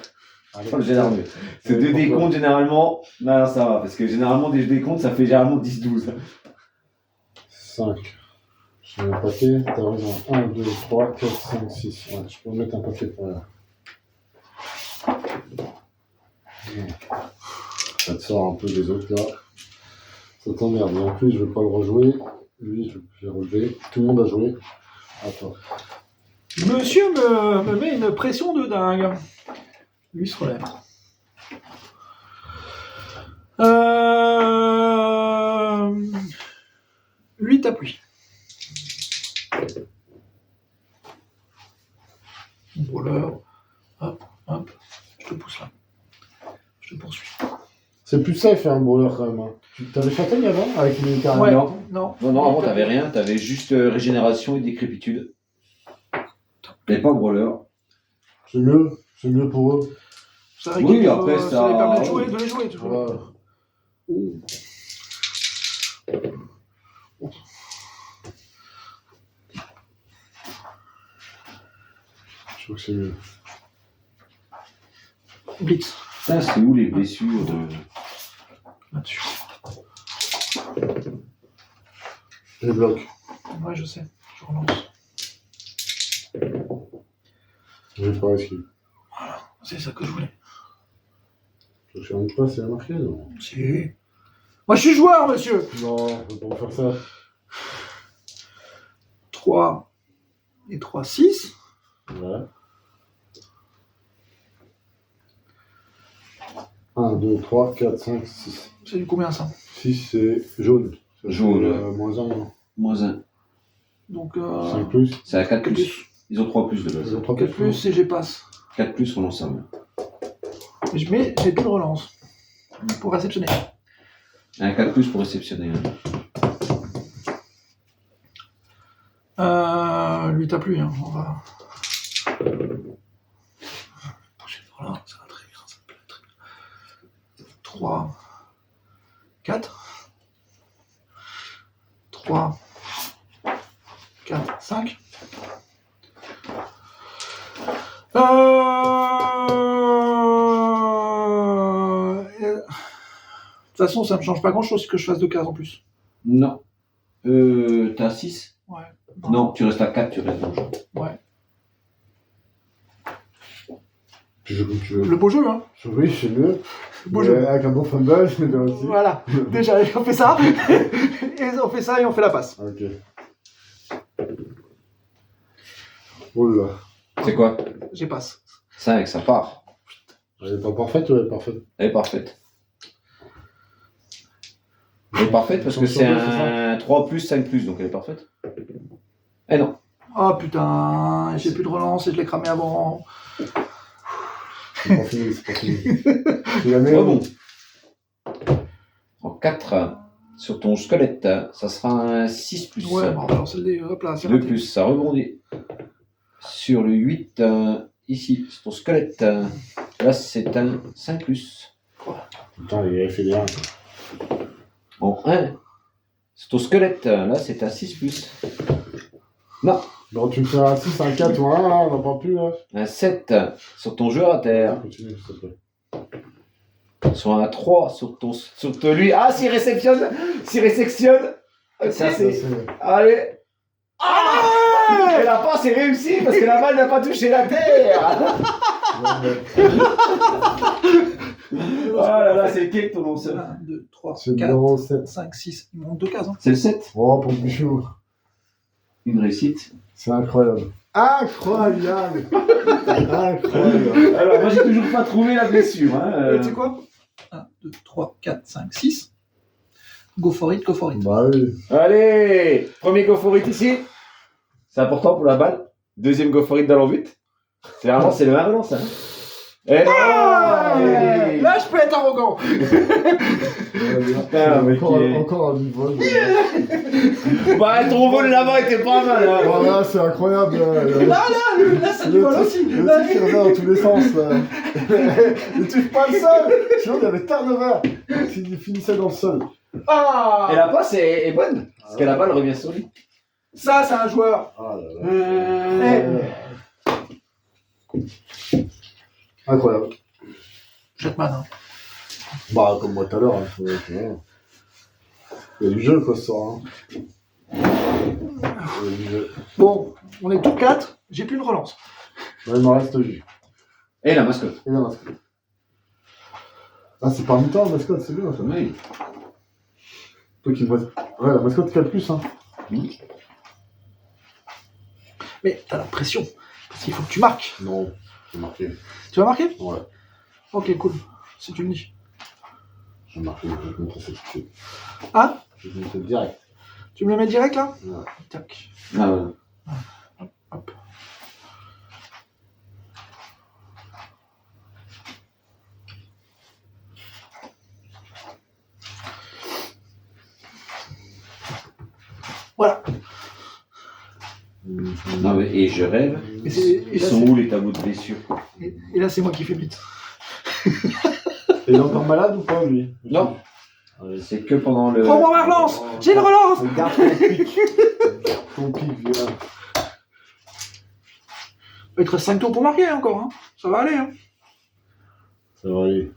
Attends le jet d'armure. C'est 2 décomptes généralement. Non, ça va, parce que généralement, des décomptes, ça fait généralement 10-12. 5. J'ai un paquet, t'as raison. 1, 2, 3, 4, 5, 6. Ouais, je peux mettre un paquet pour là. Ça te sort un peu des autres là. Ça t'emmerde. Et en plus, je vais pas le rejouer. Lui, je vais relever. Tout le monde a joué. À toi. Monsieur me met une pression de dingue. Lui se relève. Lui tape lui. Voilà. Hop, hop. Je te pousse là. Je te poursuis. C'est plus safe un brawler quand même. Hein. T'avais châtaigne avant avec les carrés? Ouais. Non. Non. Non, avant, t'avais rien. T'avais juste régénération et décrépitude. T'avais pas brawler. C'est mieux pour eux. Ça Oui, récupère, après, ça les permet de oui. les jouer, tu vois. Ouais. Oh. Je trouve que c'est mieux. Blitz. Putain, c'est où les blessures de... Là-dessus. Les blocs. Ouais, je sais. Je relance. J'ai pas risqué. C'est ça que je voulais. Je sais même pas si c'est marqué, non? Si. Moi, je suis joueur, monsieur. Non, on peut pas faire ça. 3 et 3, 6. Ouais. 1, 2, 3, 4, 5, 6. C'est du combien, ça? 6, c'est jaune. Ça Jaune. fait, moins 1, non? Moins 1. Donc, 5 plus. C'est à 4+. plus. Ils ont 3+ de base. 3 4 plus et j'ai passe. 4+, on en sait rien. Mais j'ai plus de relance. Pour réceptionner. Un 4+ pour réceptionner. Lui tape lui, hein. On va. Voilà, ça va très bien, ça me plaît très bien. 3, 4. 3, 4, 5. De toute façon, ça me change pas grand-chose que je fasse 2 cases en plus. Non. T'as 6 ? Ouais. Non, tu restes à 4, tu restes dans le jeu. Ouais. Tu joues comme tu veux. Le beau jeu, hein. Oui, c'est mieux. Le beau Mais jeu. avec un bon fumble, c'est bien aussi. Voilà. Déjà, on fait ça. Et on fait ça et on fait la passe. Ok. Oh là. C'est quoi ? J'ai passe. 5, ça part. Elle est pas parfaite ou elle est parfaite? Elle est parfaite. Elle est parfaite parce que c'est un 3 plus, 5 plus, donc elle est parfaite. Eh non. Oh putain, j'ai plus de relance et je l'ai cramé avant. C'est pas fini, c'est pas fini. C'est la meilleure. Bon. En 4, sur ton squelette, ça sera un 6 plus. Ouais, bon, alors celle-là, hop là, c'est 2 raté. plus, ça rebondit. Sur le 8, ici, sur ton squelette, là c'est un 5 plus. Putain, il a fait des 1. En 1, sur ton squelette, là c'est un 6 plus. Non, Bon, tu me fais un 6, un 4 ou un 1, là, on n'en parle plus, là. un 7 sur ton jeu à terre. Continue, s'il te plaît. Sur un 3 sur ton lui. Ah, s'il réceptionne. Ok, Ça, c'est... allez. Ah, et la passe est réussie parce que la balle n'a pas touché la terre. Oh là là, c'est quel ton lanceur? 1, 2, 3, C'est le 4, numéro 7. 5, 6. Il me manque 2 cases. Hein. C'est le 7. Oh, pour Bichou. Une réussite. C'est incroyable. Incroyable. Incroyable. Alors, moi, j'ai toujours pas trouvé la blessure. Hein. Tu sais quoi? 1, 2, 3, 4, 5, 6. Go for it, go for it. Bah oui. Allez, premier go for it ici. C'est important pour la balle. Deuxième go for it dans l'envite. C'est vraiment, c'est le 1 relance. Hein. Et Là, je peux être arrogant. Putain, mais Encore un niveau. bah, ton vol là-bas était pas mal. Hein. Oh là, c'est incroyable. Là, c'est du vol aussi. Le Là, truc qui revient dans tous les sens. Là. Il touche pas le sol. Sinon, il y avait turnover. Il finissait dans le sol. Ah, Et la passe est bonne. Parce que la balle revient sur lui. ça, c'est un joueur. Ah là là. Incroyable. Jetman. Hein. Bah, comme moi tout à l'heure. Hein, tu vois. Il y a du jeu, quoi, ce soir. Hein. Il y a du jeu. Bon, on est tous 4. J'ai plus de relance. Ouais, il m'en reste lui. Et la mascotte. Et la mascotte. Ah, c'est par mi-temps, la mascotte, c'est bien ça. Oui. Toi qui me vois. Ouais, la mascotte 4+, hein. Mais t'as la pression. Parce qu'il faut que tu marques. Non, j'ai marqué. Tu vas marquer? Ouais, Ok, cool. Si tu me dis. j'ai marqué. Je vais te montrer ça tout de suite. Hein? Je vais te montrer direct. Tu me le mets direct là? Ouais. Tac. Ah ouais. Hop. Voilà. Non, mais, et je rêve. Et Ils là, sont où les tableaux de blessures? et là, c'est moi qui fais vite. Et il est encore malade ou pas, lui? Non. C'est que pendant le. Prends-moi ma relance! J'ai une relance! Regarde ton pic. Ton pic, viens. Il te reste 5 tours pour marquer encore. Hein. Ça va aller. Hein. Ça va aller.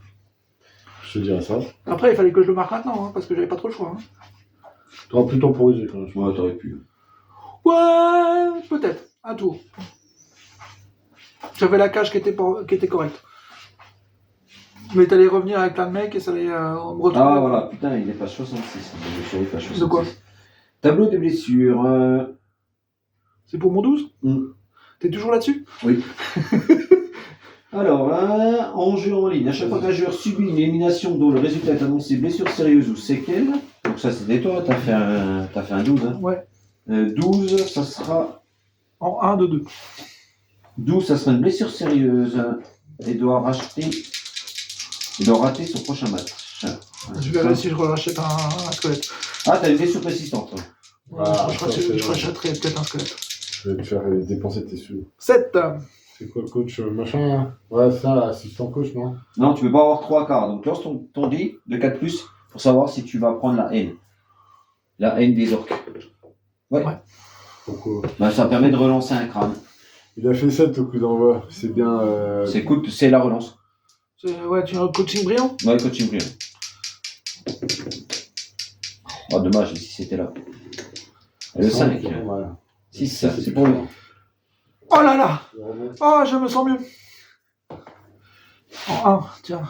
Je te dirais ça. Après, il fallait que je le marque maintenant. Hein, parce que j'avais pas trop le choix. Hein. T'auras plus temporisé quand même. Ouais, t'aurais pu. Ouais, peut-être. Un tour. J'avais la cage qui était correcte. Mais t'allais revenir avec plein de mecs et ça allait me retrouver. Ah voilà, putain, il est pas 66. Il est pas 66. De quoi? Tableau de blessures. C'est pour mon 12? Mm. T'es toujours là-dessus? Oui. Alors là, en jeu en ligne, à chaque fois qu'un joueur subit une élimination dont le résultat est annoncé blessure sérieuse ou séquelle, donc ça c'était toi, t'as fait un 12. Hein. Ouais. 12, ça sera. En 1 de 2. 12, ça sera une blessure sérieuse et doit rater son prochain match. Je verrai si je rachète un squelette. Ah, t'as une blessure persistante. Toi. Ah, je rachèterai peut-être un squelette. Je vais te faire dépenser tes sous. 7. C'est quoi le coach machin là? Ouais, ça, l'assistant coach, non? Non, tu peux pas avoir 3 quarts. Donc lance ton dé de 4+, pour savoir si tu vas prendre la haine. La haine des orques. Ouais. Pourquoi Bah, ça permet de relancer un crâne. Il a fait 7 au coup d'envoi. C'est bien. C'est cool, c'est la relance. Ouais, tu as un coaching brillant. Ouais, coaching brillant. Oh, dommage, si c'était là. Et le 5. 6, c'est pour lui. Oh là là. Oh, je me sens mieux. En 1, tiens.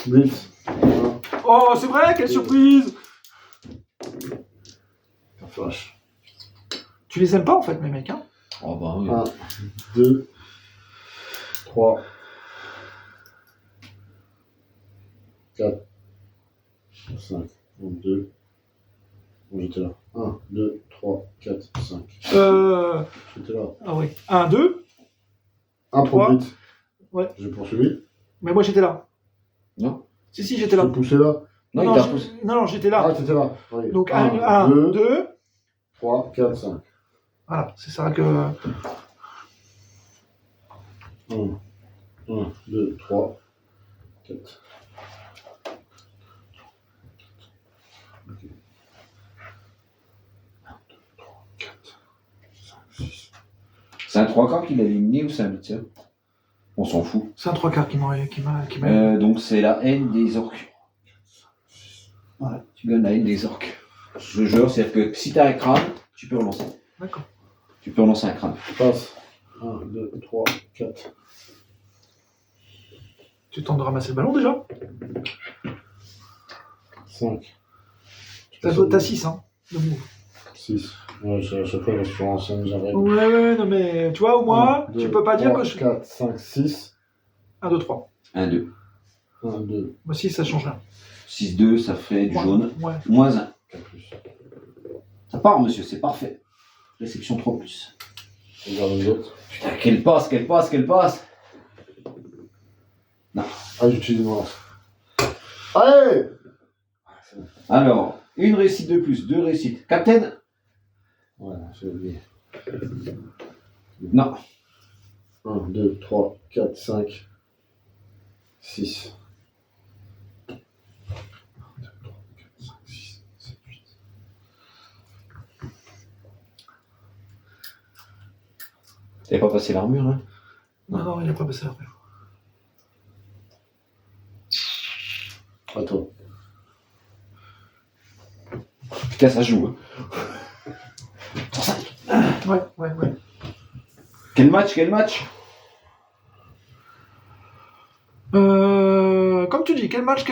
Blitz. Oh, c'est vrai, quelle surprise. Flash. Tu les aimes pas en fait, mes mecs, hein? Oh, bah oui. 1, 2, 3, 4, 5, 2. J'étais là. 1, 2, 3, 4, 5. J'étais là. Ah oui. 1, 2. 1 pour le blitz. Ouais. J'ai poursuivi. Mais moi j'étais là. Non. Si, j'étais là. Je poussé là. Non, non, il t'a poussé. non, j'étais là. Ah, t'étais là. Oui. Donc 1, 1, 2, 2. 3, 4, 5. Voilà, c'est ça que. 1, 2, 3, 4. C'est un 3 quarts qu'il a éliminé ou c'est un blitzer? On s'en fout. C'est un 3 quarts qui m'a. Donc c'est la haine des orques. Voilà, tu gagnes la haine des orques. Le jeu, c'est-à-dire que si t'as un crâne, tu peux relancer. D'accord. Tu peux relancer un crâne. Passe. 1, 2, 3, 4. Tu tentes de ramasser le ballon déjà? 5. T'as 6, hein, de move. 6. Ouais, à chaque fois, je suis en 5, j'arrête. Ouais, non mais tu vois, au moins, 1, 2, tu peux pas dire 3, que je. 4, 5, 6. 1, 2, 3. 1, 2. 1, 2. Moi, 6, ça change rien. 6, 2, ça fait du jaune. Ouais. Moins 1. 4 plus. Ça part, monsieur, c'est parfait. Réception 3 plus. Regarde les autres. Putain, quelle passe, quelle passe, quelle passe. Non. Ah, j'utilise mon lance. Allez! Alors, une réussite de plus, 2 réussites. Captain? Ouais, j'ai oublié. Non. 1, 2, 3, 4, 5, 6. 1, 2, 3, 4, 5, 6, 7, 8. T'avais pas passé l'armure, hein? Non, il a pas passé après. À toi. Putain, ça joue, hein. Ouais. Quel match, quel match? Comme tu dis, quel match?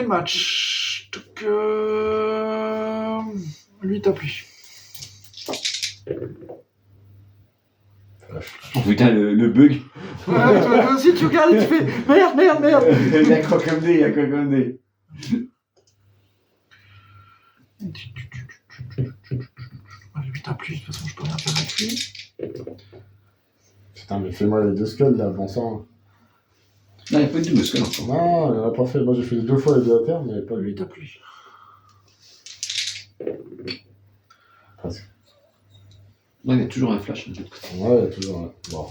Donc, lui tape lui. Oh putain, le bug. Ouais, toi aussi, tu regardes et tu fais merde. Il y a quoi comme dé, il y a quoi comme dé. Lui tape lui, de toute façon, je peux rien faire avec lui. Putain, mais fais-moi les 2 skulls là, bon sang. Non, il n'y a pas de double skull encore. Non, il en a pas fait. Moi j'ai fait 2 fois les 2 à terre, mais pas Lui lui. tape lui. Presque. Non, il y a toujours un flash. Hein. Ouais, toujours là. Bon.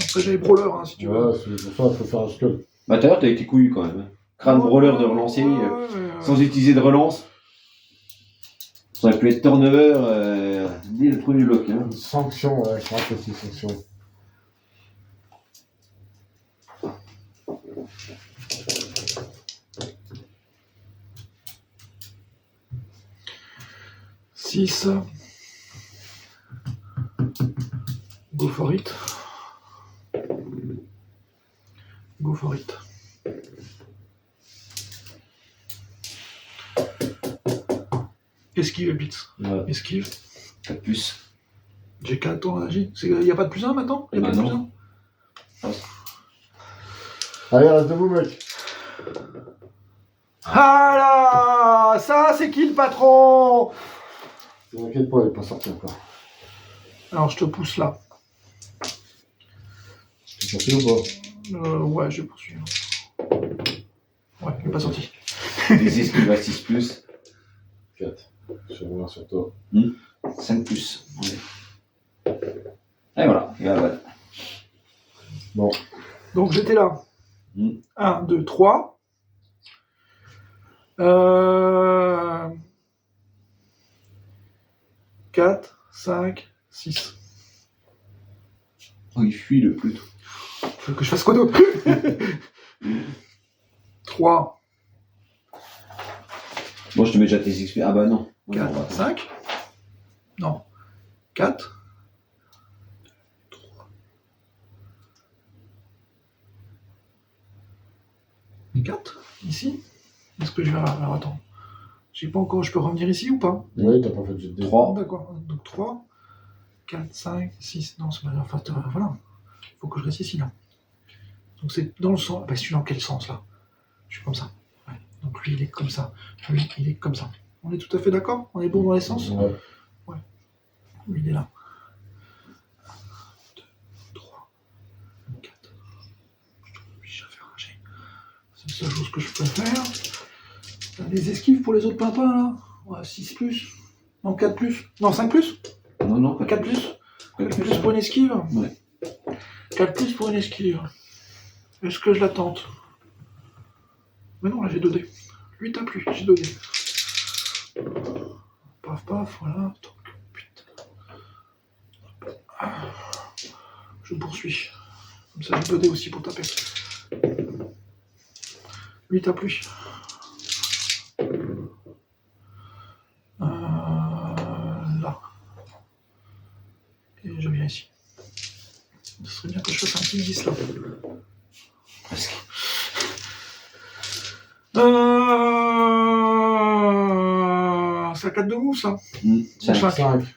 Après, j'ai les brawlers, hein, si tu veux. Ouais, c'est pour ça qu'il faut faire un skull. Bah, tout à l'heure, t'as été couillu quand même. Hein. Crâne brawler de relancer sans utiliser de relance. Ça aurait pu être turnover dès le premier bloc. Hein. Sanction, ouais, je crois que c'est sanction. Six. Go for it. Go for it. Esquive et blitz. Ouais. Esquive. 4 plus. J'ai 4 tours d'agir. Il n'y a pas de plus 1 maintenant? Il y a pas de plus 1? Allez, reste debout, mec. Ah là! Ça, c'est qui le patron? T'inquiète pas, il n'est pas sorti encore. Alors, je te pousse là. Tu sorti ou pas? Ouais, je poursuis. Ouais, il n'est pas sorti. Des esquives à 6 plus. 4. Je vais revenir sur toi. 5 plus. Ouais. Et voilà, il va voilà. Bon. Donc, j'étais là. 1, 2, 3. 4, 5, 6. Oh, il fuit le plus. Tu veux que je fasse quoi d'autre? 3, Bon, je te mets déjà tes XP. Ah bah non. 4, 5. Non. 4. 4, ici. Est-ce que je vais... Alors attends. Je sais pas encore, je peux revenir ici ou pas? Oui, t'as pas fait de jet de dés. 3. D'accord. Donc 3, 4, 5, 6. Non, c'est pas grave. Enfin, voilà. Il faut que je reste ici, là. Donc c'est dans le sens... Bah, je suis dans quel sens, là? Je suis comme ça. Ouais. Donc lui, il est comme ça. Lui, il est comme ça. On est tout à fait d'accord? On est bon dans les sens? Ouais. Lui, il est là. 1, 2, 3, 4. Je vais faire un jet. C'est la seule chose que je peux faire. Les esquives pour les autres pimpins, là? Ouais, 6 plus. Non, 4 plus. Non, 5 plus? Non, 4 plus. 4 plus. plus pour une esquive? Ouais. 4 plus pour une esquive. Est-ce que je la tente? Mais non, là j'ai 2 dés. 8 à plus, j'ai 2 dés. Paf, paf, voilà. Attends, 8. Je poursuis. Comme ça, j'ai 2 dés aussi pour taper. 8 à plus. Là. Et je viens ici. Ce serait bien que je fasse un petit 10 là. Presque. C'est à 4 de mou, ça. 5. 5.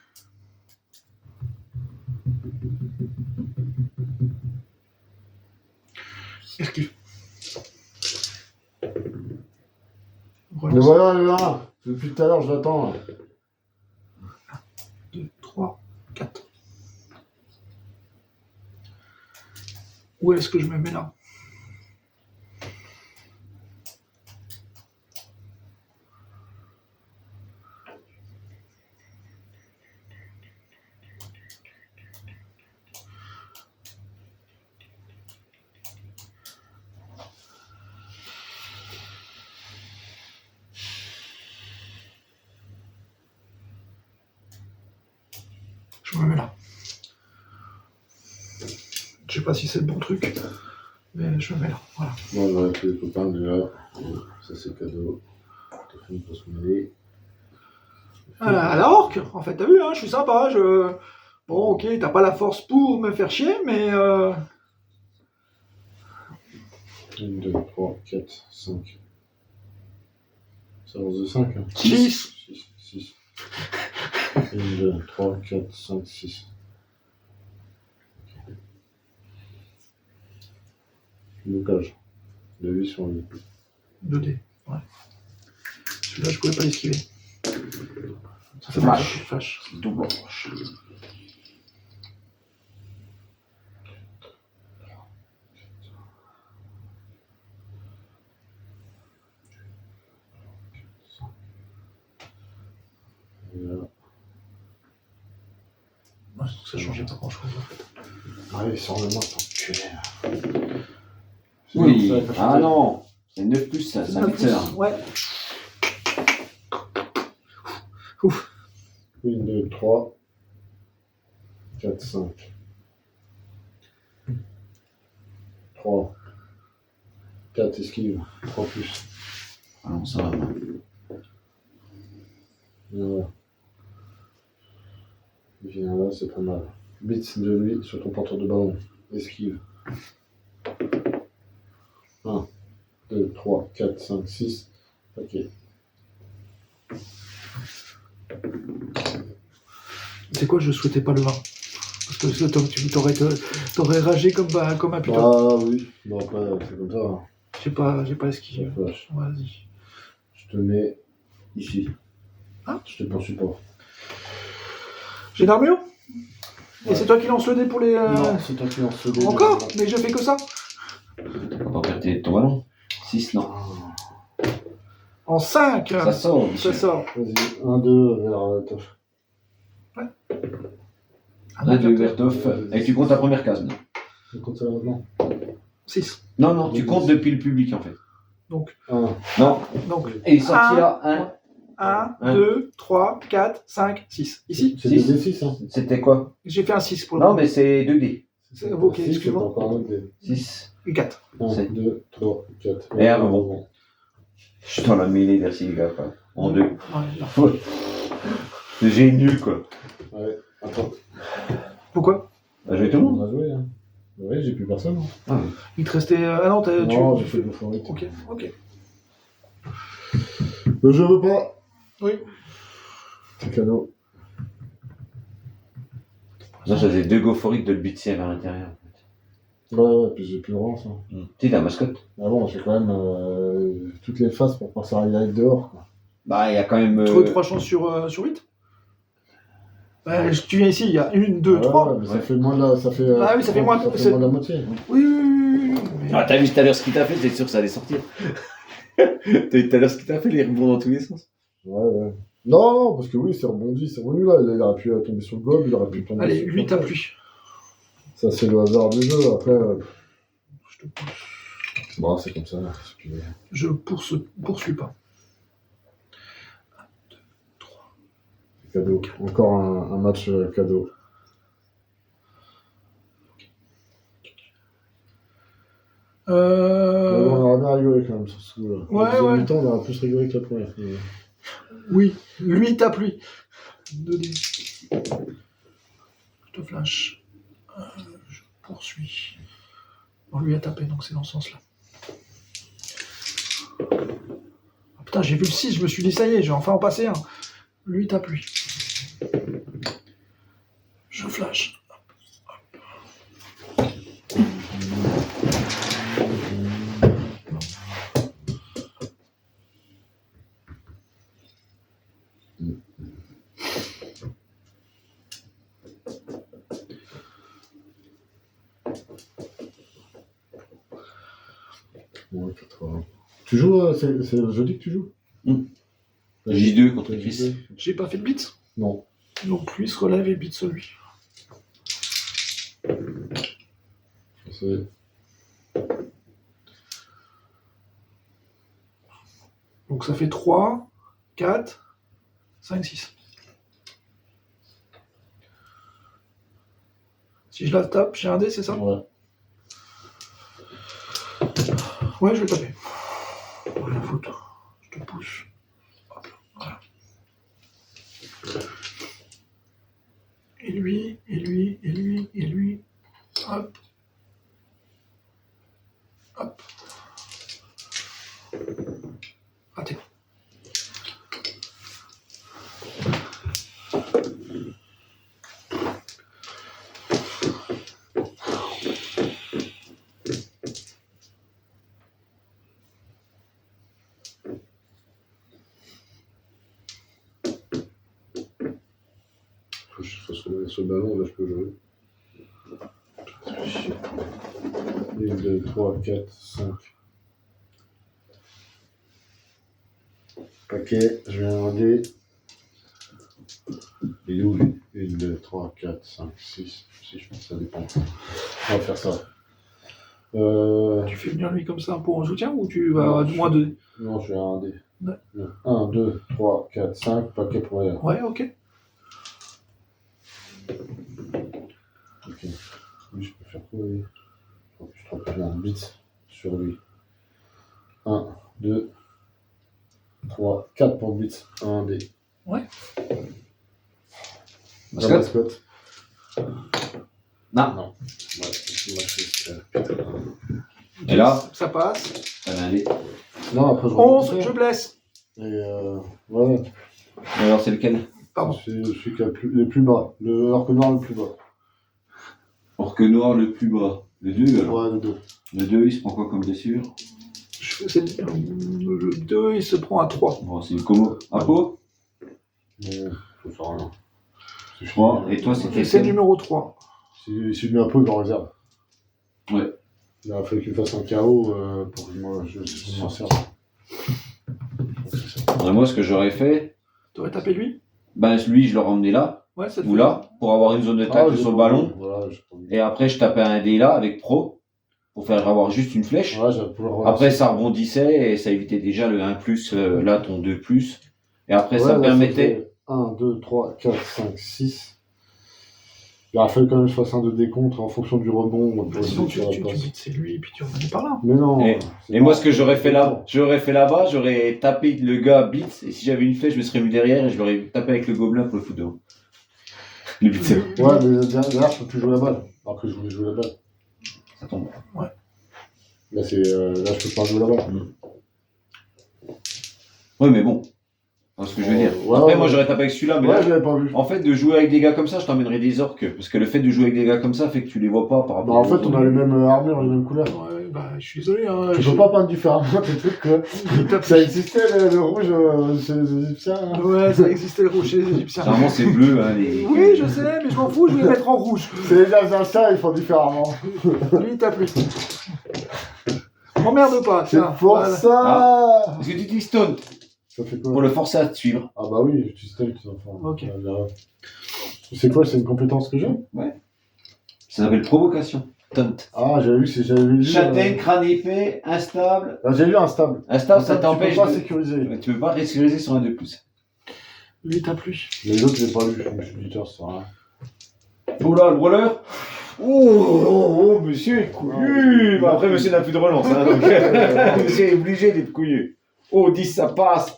Esquive. Mais voilà, là. Depuis tout à l'heure, je l'attends. 2, 3, 4. Où est-ce que je me mets là? Je me mets là. Je sais pas si c'est le bon truc, mais je me mets là. Voilà. Moi, j'aurais fait les copains déjà. Ça, c'est cadeau. T'as fait une post monnaie. À la orque, en fait, t'as vu, hein, je suis sympa. Bon, ok, t'as pas la force pour me faire chier, mais 1, 2, 3, 4, 5. Ça avance de 5. Hein. 6. 6. 1, 2, 3, 4, 5, 6. Blocage. De 8 sur 8. 2 dés, ouais. Celui-là, je pouvais pas l'esquiver. Ça fait Flash. Flash. Double roche. Ouais, ça changeait pas grand-chose, en fait. Allez, sors-le-moi, ton culé. Oui. Ah non. C'est 9 plus, ça. C'est un 9 plus, mixeur. ouais. 1, 2, 3, 4, 5. 3. 4 esquives. 3 plus. Ah non, ça va. Voilà. Il vient là, c'est pas mal. Bits de lui sur ton porteur de ballon. Esquive. 1, 2, 3, 4, 5, 6. Ok. C'est quoi, je souhaitais pas le 20. Parce que tu t'aurais ragé comme un putain. Ah oui. Bon, après, c'est comme ça. Hein. J'ai pas esquivé. Flash. Vas-y. Je te mets ici. Hein? Je te poursuis pas. J'ai une armure? Ouais. Et c'est toi qui lance le dé pour les... Non, c'est toi qui lance le dé. Encore? Mais je fais que ça? T'as pas perdu ton ballon. 6, non. En 5. Ça sort. Ça monsieur. sort. Vas-y, 1, 2 vers la tâche. 1, 2 vers Toff. Et tu comptes ta première case. Non, Je compte ça maintenant. 6. non, tu comptes depuis le public en fait. Donc, 1, Non. donc Et il est sorti Un. là. 1, 1, Un. 2, 3, 4, 5, 6. Ici, C'est des Six. D6, hein. C'était quoi? j'ai fait un 6 pour le Non, moment. mais c'est 2D. C'est- ok, Six, excuse-moi. c'est encore un autre dé. 6. 4. 1, C'est- 2, 3, 4. Et un rebond. Je suis dans la mêlée, merci les gars, quoi. En 2. Ouais, là. J'ai nul, quoi. Ouais, attends. Pourquoi? Bah, je vais tout le monde. On a joué, hein. Ouais, j'ai plus personne. Hein. Ah, Il te restait. Ah non, Non, j'ai fait le favori. Ok, ok. Je veux pas. Oui. C'est cadeau. non, ça faisait 2 gophoriques de le BTM à l'intérieur. Ouais, puis j'ai plus le rang, ça. Tu sais, la mascotte. Mais bon, j'ai quand même toutes les faces pour pas s'arriver à être dehors, quoi. Bah, il y a quand même. 3 chances sur 8. Tu viens ici, il y a 1, 2, Ouais, 3. ouais, mais ça fait moins de la, ça fait, Ah oui, ça fait moins- ça fait c'est- moins de la moitié. Oui, oui, oui, oui, mais- Ah, t'as vu tout à l'heure ce qu'il t'a fait, t'es sûr que ça allait sortir. T'as vu tout à l'heure ce qu'il t'a fait, les rebonds dans tous les sens. Ouais, ouais. Non, non, parce que oui, c'est rebondi, c'est revenu là. Il aurait pu tomber sur le gobe, il aurait pu tomber Allez, sur le 8 à gobe. pluie. Ça, c'est le hasard du jeu. Après, Je te pousse. bon, c'est comme ça. c'est que- Je poursuis pas. Cadeau. Encore un match cadeau. Mais bon, on aurait bien rigolé quand même sur ce coup-là. Ouais, La deuxième ouais. mi-temps, on aurait plus rigolé que la première. Oui, 8 à pluie. 2D. Je te flash. Je poursuis. Bon, lui a tapé, donc c'est dans ce sens-là. Ah, putain, j'ai vu le 6, je me suis dit, ça y est, j'ai enfin en passé un. 8 à pluie. Je flash. Ouais, 80. Tu joues, c'est jeudi que tu joues J2 contre Chris. J'ai pas fait de blitz. Non. Donc lui se relève et blitz lui. C'est... Donc ça fait 3, 4, 5, 6. Si je la tape, j'ai un dé, c'est ça? Ouais. Ouais, je vais taper. Rien à foutre. Je te pousse. Hop là, voilà. Et lui, et lui, et lui, et lui. Hop. Hop. Raté. Faut que je fasse relever ce ballon, là je peux jouer. 1, 2, 3, 4, 5. Ok, je viens un dé. Il est où lui 1, 2, 3, 4, 5, 6. Si je pense que ça dépend. On va faire ça. Tu fais venir lui comme ça pour un soutien ou tu vas Non, du moins 2? Non, je vais à un dé. Ouais. 1, 2, 3, 4, 5, paquet pour rien. Ouais, ok. Ok. Lui, je peux faire quoi lui Je trouve plus un bit sur lui. 1, 2, 3, 4 pour le bit. 1 dé. Ouais. La Mascotte. mascotte. Non. Non. Ouais, mascotte. Et là, Ça passe. t'avais un dé. Non, après je 11, remonte. je blesse. Et voilà. Alors, c'est lequel? Pardon. C'est celui qui a le plus bas. Le arc noir le plus bas. Orque noir le plus bas. Le 2 alors. Ouais, le 2. Le 2, il se prend quoi comme blessure? Le 2, il se prend à 3. Bon, c'est une commo. À peau? Mais ça sert à rien. C'est 3. Et toi, c'est Et c'est quel? numéro 3. S'il met un peu, il en réserve. Ouais. Il a fallu qu'il fasse un KO pour que moi je m'en serve. Moi, ce que j'aurais fait, T'aurais tapé lui? ben lui, je l'aurais emmené là, Ouais, ça te ou fait. là, pour avoir une zone de tacle sur le ballon. Voilà, j'ai pas envie. Et après, je tapais un dé là avec pro, pour faire avoir juste une flèche. Ouais, j'avais pouvoir Après, ça rebondissait et ça évitait déjà le 1+, là, ton 2+. Et après, Ouais, ça me là, permettait. fait 1, 2, 3, 4, 5, 6. Il aurait fallu quand même que je fasse un de décompte en fonction du rebond pour Bah, sinon, essayer de tu faire la passe. blitzes c'est lui, et puis tu revenais par là. Mais non. Et c'est moi, pas- ce que j'aurais fait là, j'aurais tapé le gars blitz, et si j'avais une flèche, je me serais mis derrière et je l'aurais tapé avec le gobelin pour le foutre dehors. Le blitzer. Ouais, mais derrière, je peux plus jouer la balle. Alors que je voulais jouer la balle. Ça tombe. Là, là, je peux pas jouer la balle. Ouais, mais bon. C'est ce que je veux dire. Ouais, Après, ouais. moi, j'aurais tapé avec celui-là, mais Ouais, là, je l'avais pas vu. en fait, de jouer avec des gars comme ça, je t'emmènerais des orques. Parce que le fait de jouer avec des gars comme ça fait que tu les vois pas par Bah, rapport en aux fait, autres. on a les mêmes armures, les mêmes couleurs. Ouais, bah, je suis désolé. Hein, Tu peux pas peindre différemment tes trucs que. Ça existait le rouge chez les Égyptiens. Hein. Ouais, ça existait le rouge chez les Égyptiens. Généralement, c'est bleu. Hein, les... Oui, je sais, mais je m'en fous, je vais les mettre en rouge. C'est les Alsaciens, ils font différemment. Lui, il t'a plu. M'emmerde pas, C'est tiens. pour Voilà. ça. Est-ce que tu dis stone Ça fait quoi pour le forcer à te suivre? Ah bah oui, tu sais, tu enfants. Ok. C'est quoi, c'est une compétence que j'ai? Ça s'appelle provocation. Taunt. Ah, j'avais vu. Châtaigne, crâne épais, instable. J'ai lu instable. Instable, ça t'empêche Tu peux pas de... sécuriser. Tu peux pas sécuriser sur un de plus. Lui, t'as plu. Les autres, j'ai pas lu. Je me suis dit, tiens, ça sert à rien. Oh là, le brawler. Oh, monsieur est couillu. Bah, après, monsieur n'a plus de relance. Hein, donc, monsieur est obligé d'être couillu. Oh, 10, ça passe.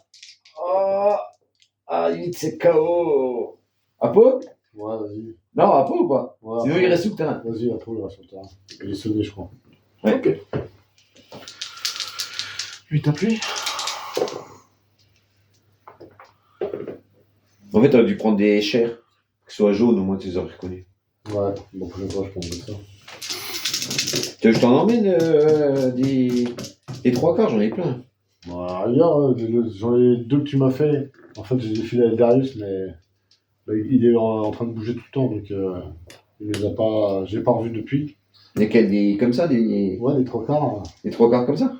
Ah, 8, c'est KO. Apo? Ouais, vas-y. Non, Apo ou pas? Ouais, Sinon, il reste sous le terrain. Vas-y, après, il reste sur le terrain. Il est sonné, je crois. Ouais. Ok. Lui, t'as plu. En fait, t'aurais dû prendre des chairs. Que ce soit jaune, au moins, tu les aurais reconnus. Ouais, bon, prochaine fois, je prendrai ça. Tu veux que je t'en emmène des trois quarts, j'en ai plein. Bah, ailleurs, j'en ai deux que tu m'as fait. En fait, j'ai défilé avec Darius, mais bah, il est en train de bouger tout le temps, donc il les a pas. J'ai pas revu depuis. Des comme ça, des Ouais, les trois quarts. trois quarts comme ça?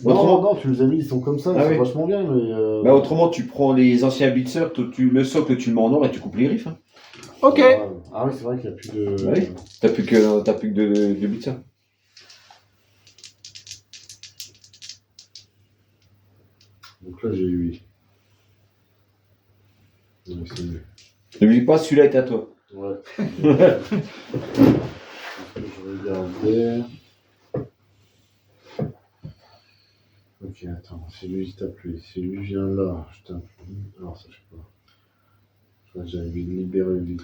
Non, Autrement- non, tu les as mis, ils sont comme ça, Ah ils oui. sont vachement bien, mais. Bah, autrement, tu prends les anciens blitzers, le socle, tu le mets en or et tu coupes les griffes. Hein. Ok. Ouais. Ah oui, c'est vrai qu'il n'y a plus de. Bah oui. T'as plus que de blitzers. Donc là, j'ai 8. Ouais, c'est mieux. N'oublie pas, celui-là est à toi. Ouais. Je regardais. Ok, attends, c'est lui qui t'a plu. Si lui vient là, je tape. Alors, ça fait pas. Je crois que j'avais envie de libérer lui.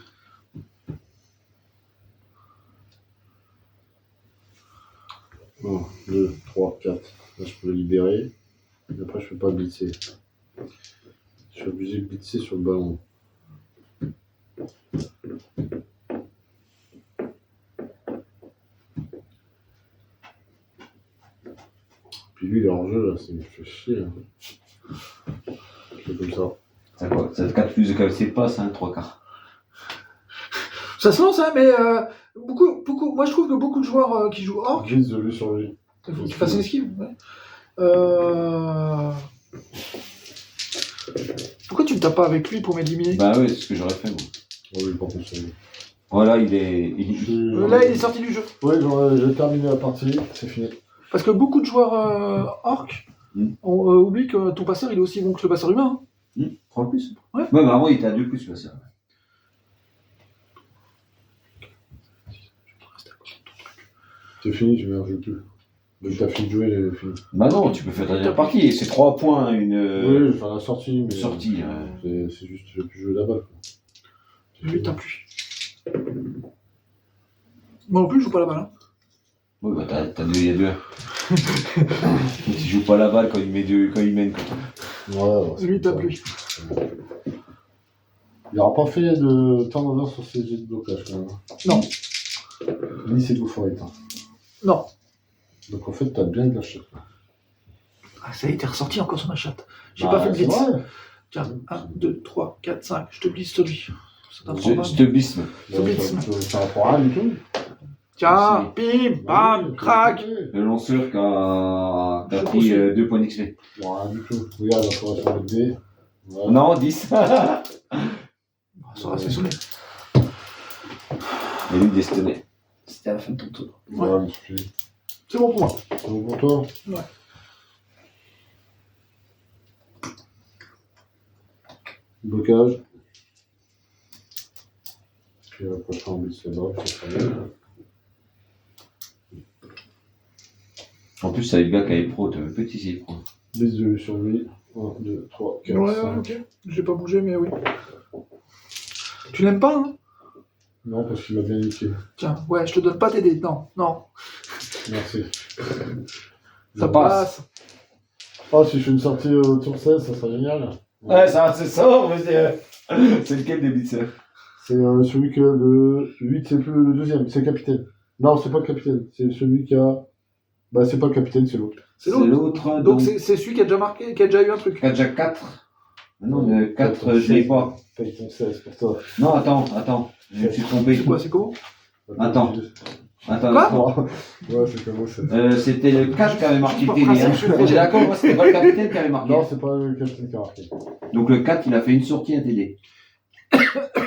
Un, 2, 3, 4. Là, je peux le libérer. Et après, je peux pas blitzer. Je suis obligé de blitzer sur le ballon. Puis lui, il est en jeu, là, ça me fait chier. Hein. Je fais comme ça. Ça quoi? Ça te 4 plus de capacité de passe, hein, 3 quarts. Ça se lance, hein, mais beaucoup. Moi, je trouve que beaucoup de joueurs qui jouent orc, Glisse de lui sur lui. il faut que tu fasses une esquive. Ouais. Pourquoi tu ne tapes pas avec lui pour m'éliminer? Bah oui, c'est ce que j'aurais fait, moi. Oh, oui, par contre, c'est lui. Voilà, il est. Là, il est sorti du jeu. Ouais, j'ai terminé la partie, c'est fini. Parce que beaucoup de joueurs orc oublient que ton passeur, il est aussi bon que le passeur humain. Hein. 3 plus? Ouais. Ouais, bah avant, il était à 2 plus, là, ça. C'est fini, tu ne joues plus. Donc t'as fini de jouer, j'ai fini. Bah non, tu peux faire ta dernière partie. C'est 3 points, Oui, je vais faire la sortie, mais. sortie. C'est juste, je vais plus jouer la balle. Quoi. Lui, t'as plus. Moi non plus, je joue pas la balle. Hein. Oui, bah t'as deux, il y a deux. Tu joues pas la balle quand il mène. Quoi. Ouais, Lui, t'as plus. Il n'aura pas fait de turnover sur ses jets de blocage quand même. Non. Ni ses goûts forêts. Hein. Non. Donc en fait, t'as bien de la chatte. Ah, ça a été ressorti encore sur ma chatte. J'ai Bah, pas fait le c'est blitz. vrai. Tiens, 1, 2, 3, 4, 5. Je te glisse celui. Ça t'apprend pas, Je te blisse. Ce blitz. Ça rapporte rien du tout. Tiens, bim, bam, crac. Le lanceur qui a Je pris poursuis. 2 points d'XP. Non, rien du tout. Regarde, il faudrait faire le dé. Ouais. Non, 10. Ça va, c'est sonné. Et lui, destonné. C'était à la fin de ton tour. Ouais, mais c'est fini. C'est bon pour moi. C'est bon pour toi? Ouais. Blocage. Puis le prochain en but, c'est drop, c'est très bien. En plus, c'est le gars qui a les pros de petits îles. 10 de vue sur lui. 1, 2, 3, 4, Ouais, 5. ok. J'ai pas bougé, mais oui. Tu l'aimes pas, hein? Non, parce qu'il m'a bien niqué. Tiens, ouais, je te donne pas tes dés. Non, non. Merci. Ça passe. passe. Oh, si je fais une sortie au tour 16, ça serait génial. Ouais, ça, c'est ça, mais c'est lequel des bitseurs? C'est celui que le 8, c'est plus le deuxième, c'est le capitaine. Non, c'est pas le capitaine, c'est celui qui a. Bah, c'est pas le capitaine, c'est l'autre. C'est C'est l'autre. l'autre. Donc c'est celui qui a déjà marqué, qui a déjà eu un truc. 4 déjà 4. Non, le 4, je l'ai pas. Paye ton 16 pour toi. Non, attends. Je me suis trompé. C'est quoi, c'est comment? Attends. Quoi? Ouais, c'est comme ça. C'était le 4 qui avait marqué Juste pour TD. principe, Hein. je suis obligé. D'accord, moi c'était pas le capitaine qui avait marqué. Non, c'est pas le capitaine qui a marqué. Donc le 4, il a fait une sortie, un TD.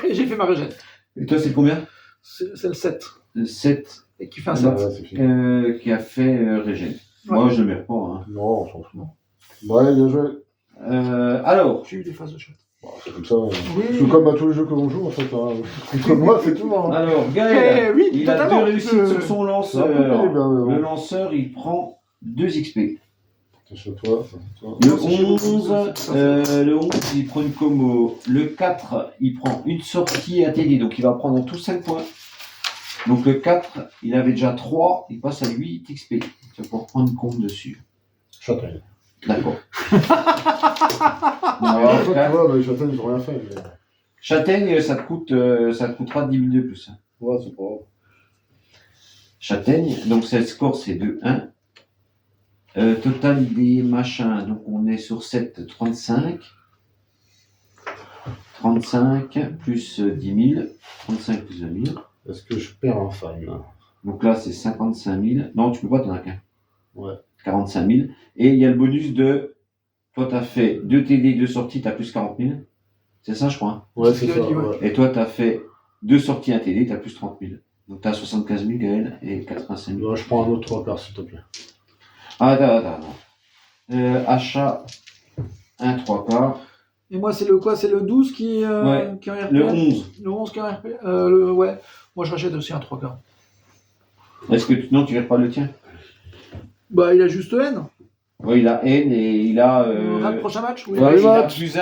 Et j'ai fait ma régène. Et toi, c'est combien? C'est le 7. Le 7 Et qui fait un Ah, 7. ouais, c'est fini. qui a fait Régène. Ouais. Moi, je le mets pas. Hein. Non, on s'en fout. Ouais, bien joué. Alors, J'ai eu des phases de shot. Bon, c'est comme ça. Oui. C'est comme à tous les jeux que l'on joue, en fait. Hein. Comme moi, c'est tout. Hein. alors Gaël, Eh oui, il a totalement. 2 réussites sur son C'est un peu lanceur. pénible, hein, mais Le bon. lanceur, il prend 2 XP. C'est chez toi, ça, c'est toi. Le Non, c'est chez vous, 11, le 11, il prend une commo. Le 4, il prend une sortie à TD, donc il va prendre tous 5 points. Donc le 4, il avait déjà 3, il passe à 8 XP. Tu vas pouvoir prendre une combo dessus. Châtaigne. D'accord. Alors, en fait, tu vois, les châtaignes, ils ont rien fait. Mais... Châtaigne, ça te coûtera 10 000 de plus. Ouais, c'est pas grave. Châtaigne, donc c'est le score, c'est 2-1. Total des machins, donc on est sur 7, 35. 35 plus 10 000. 35 plus 20 000. Est-ce que je perds un fan là? Donc là, c'est 55 000. Non, tu peux pas, t'en as qu'un. Ouais. 45 000. Et il y a le bonus de. Toi, t'as fait 2 TD, 2 sorties, t'as plus 40 000. C'est ça, je crois. Hein. Ouais, C'est c'est ce qu'il ça. a dit, ouais. Ouais. Et toi, t'as fait 2 sorties, 1 TD, t'as plus 30 000. Donc t'as 75 000, Gaël, et 85 000. Ouais, je prends un autre 3 quarts, s'il te plaît. Ah, attends. Achat, 1 3 quarts. Et moi, c'est le quoi? C'est le 12 qui, Ouais. qui est en RP? Le 11. Le 11 qui est en RP? Ouais. Moi, je rachète aussi un 3 quarts. Est-ce que non, tu verras pas le tien? Bah, il a juste N. Oui, il a N et il a. Rat le prochain match? Oui. Ouais, il a match. plus 1.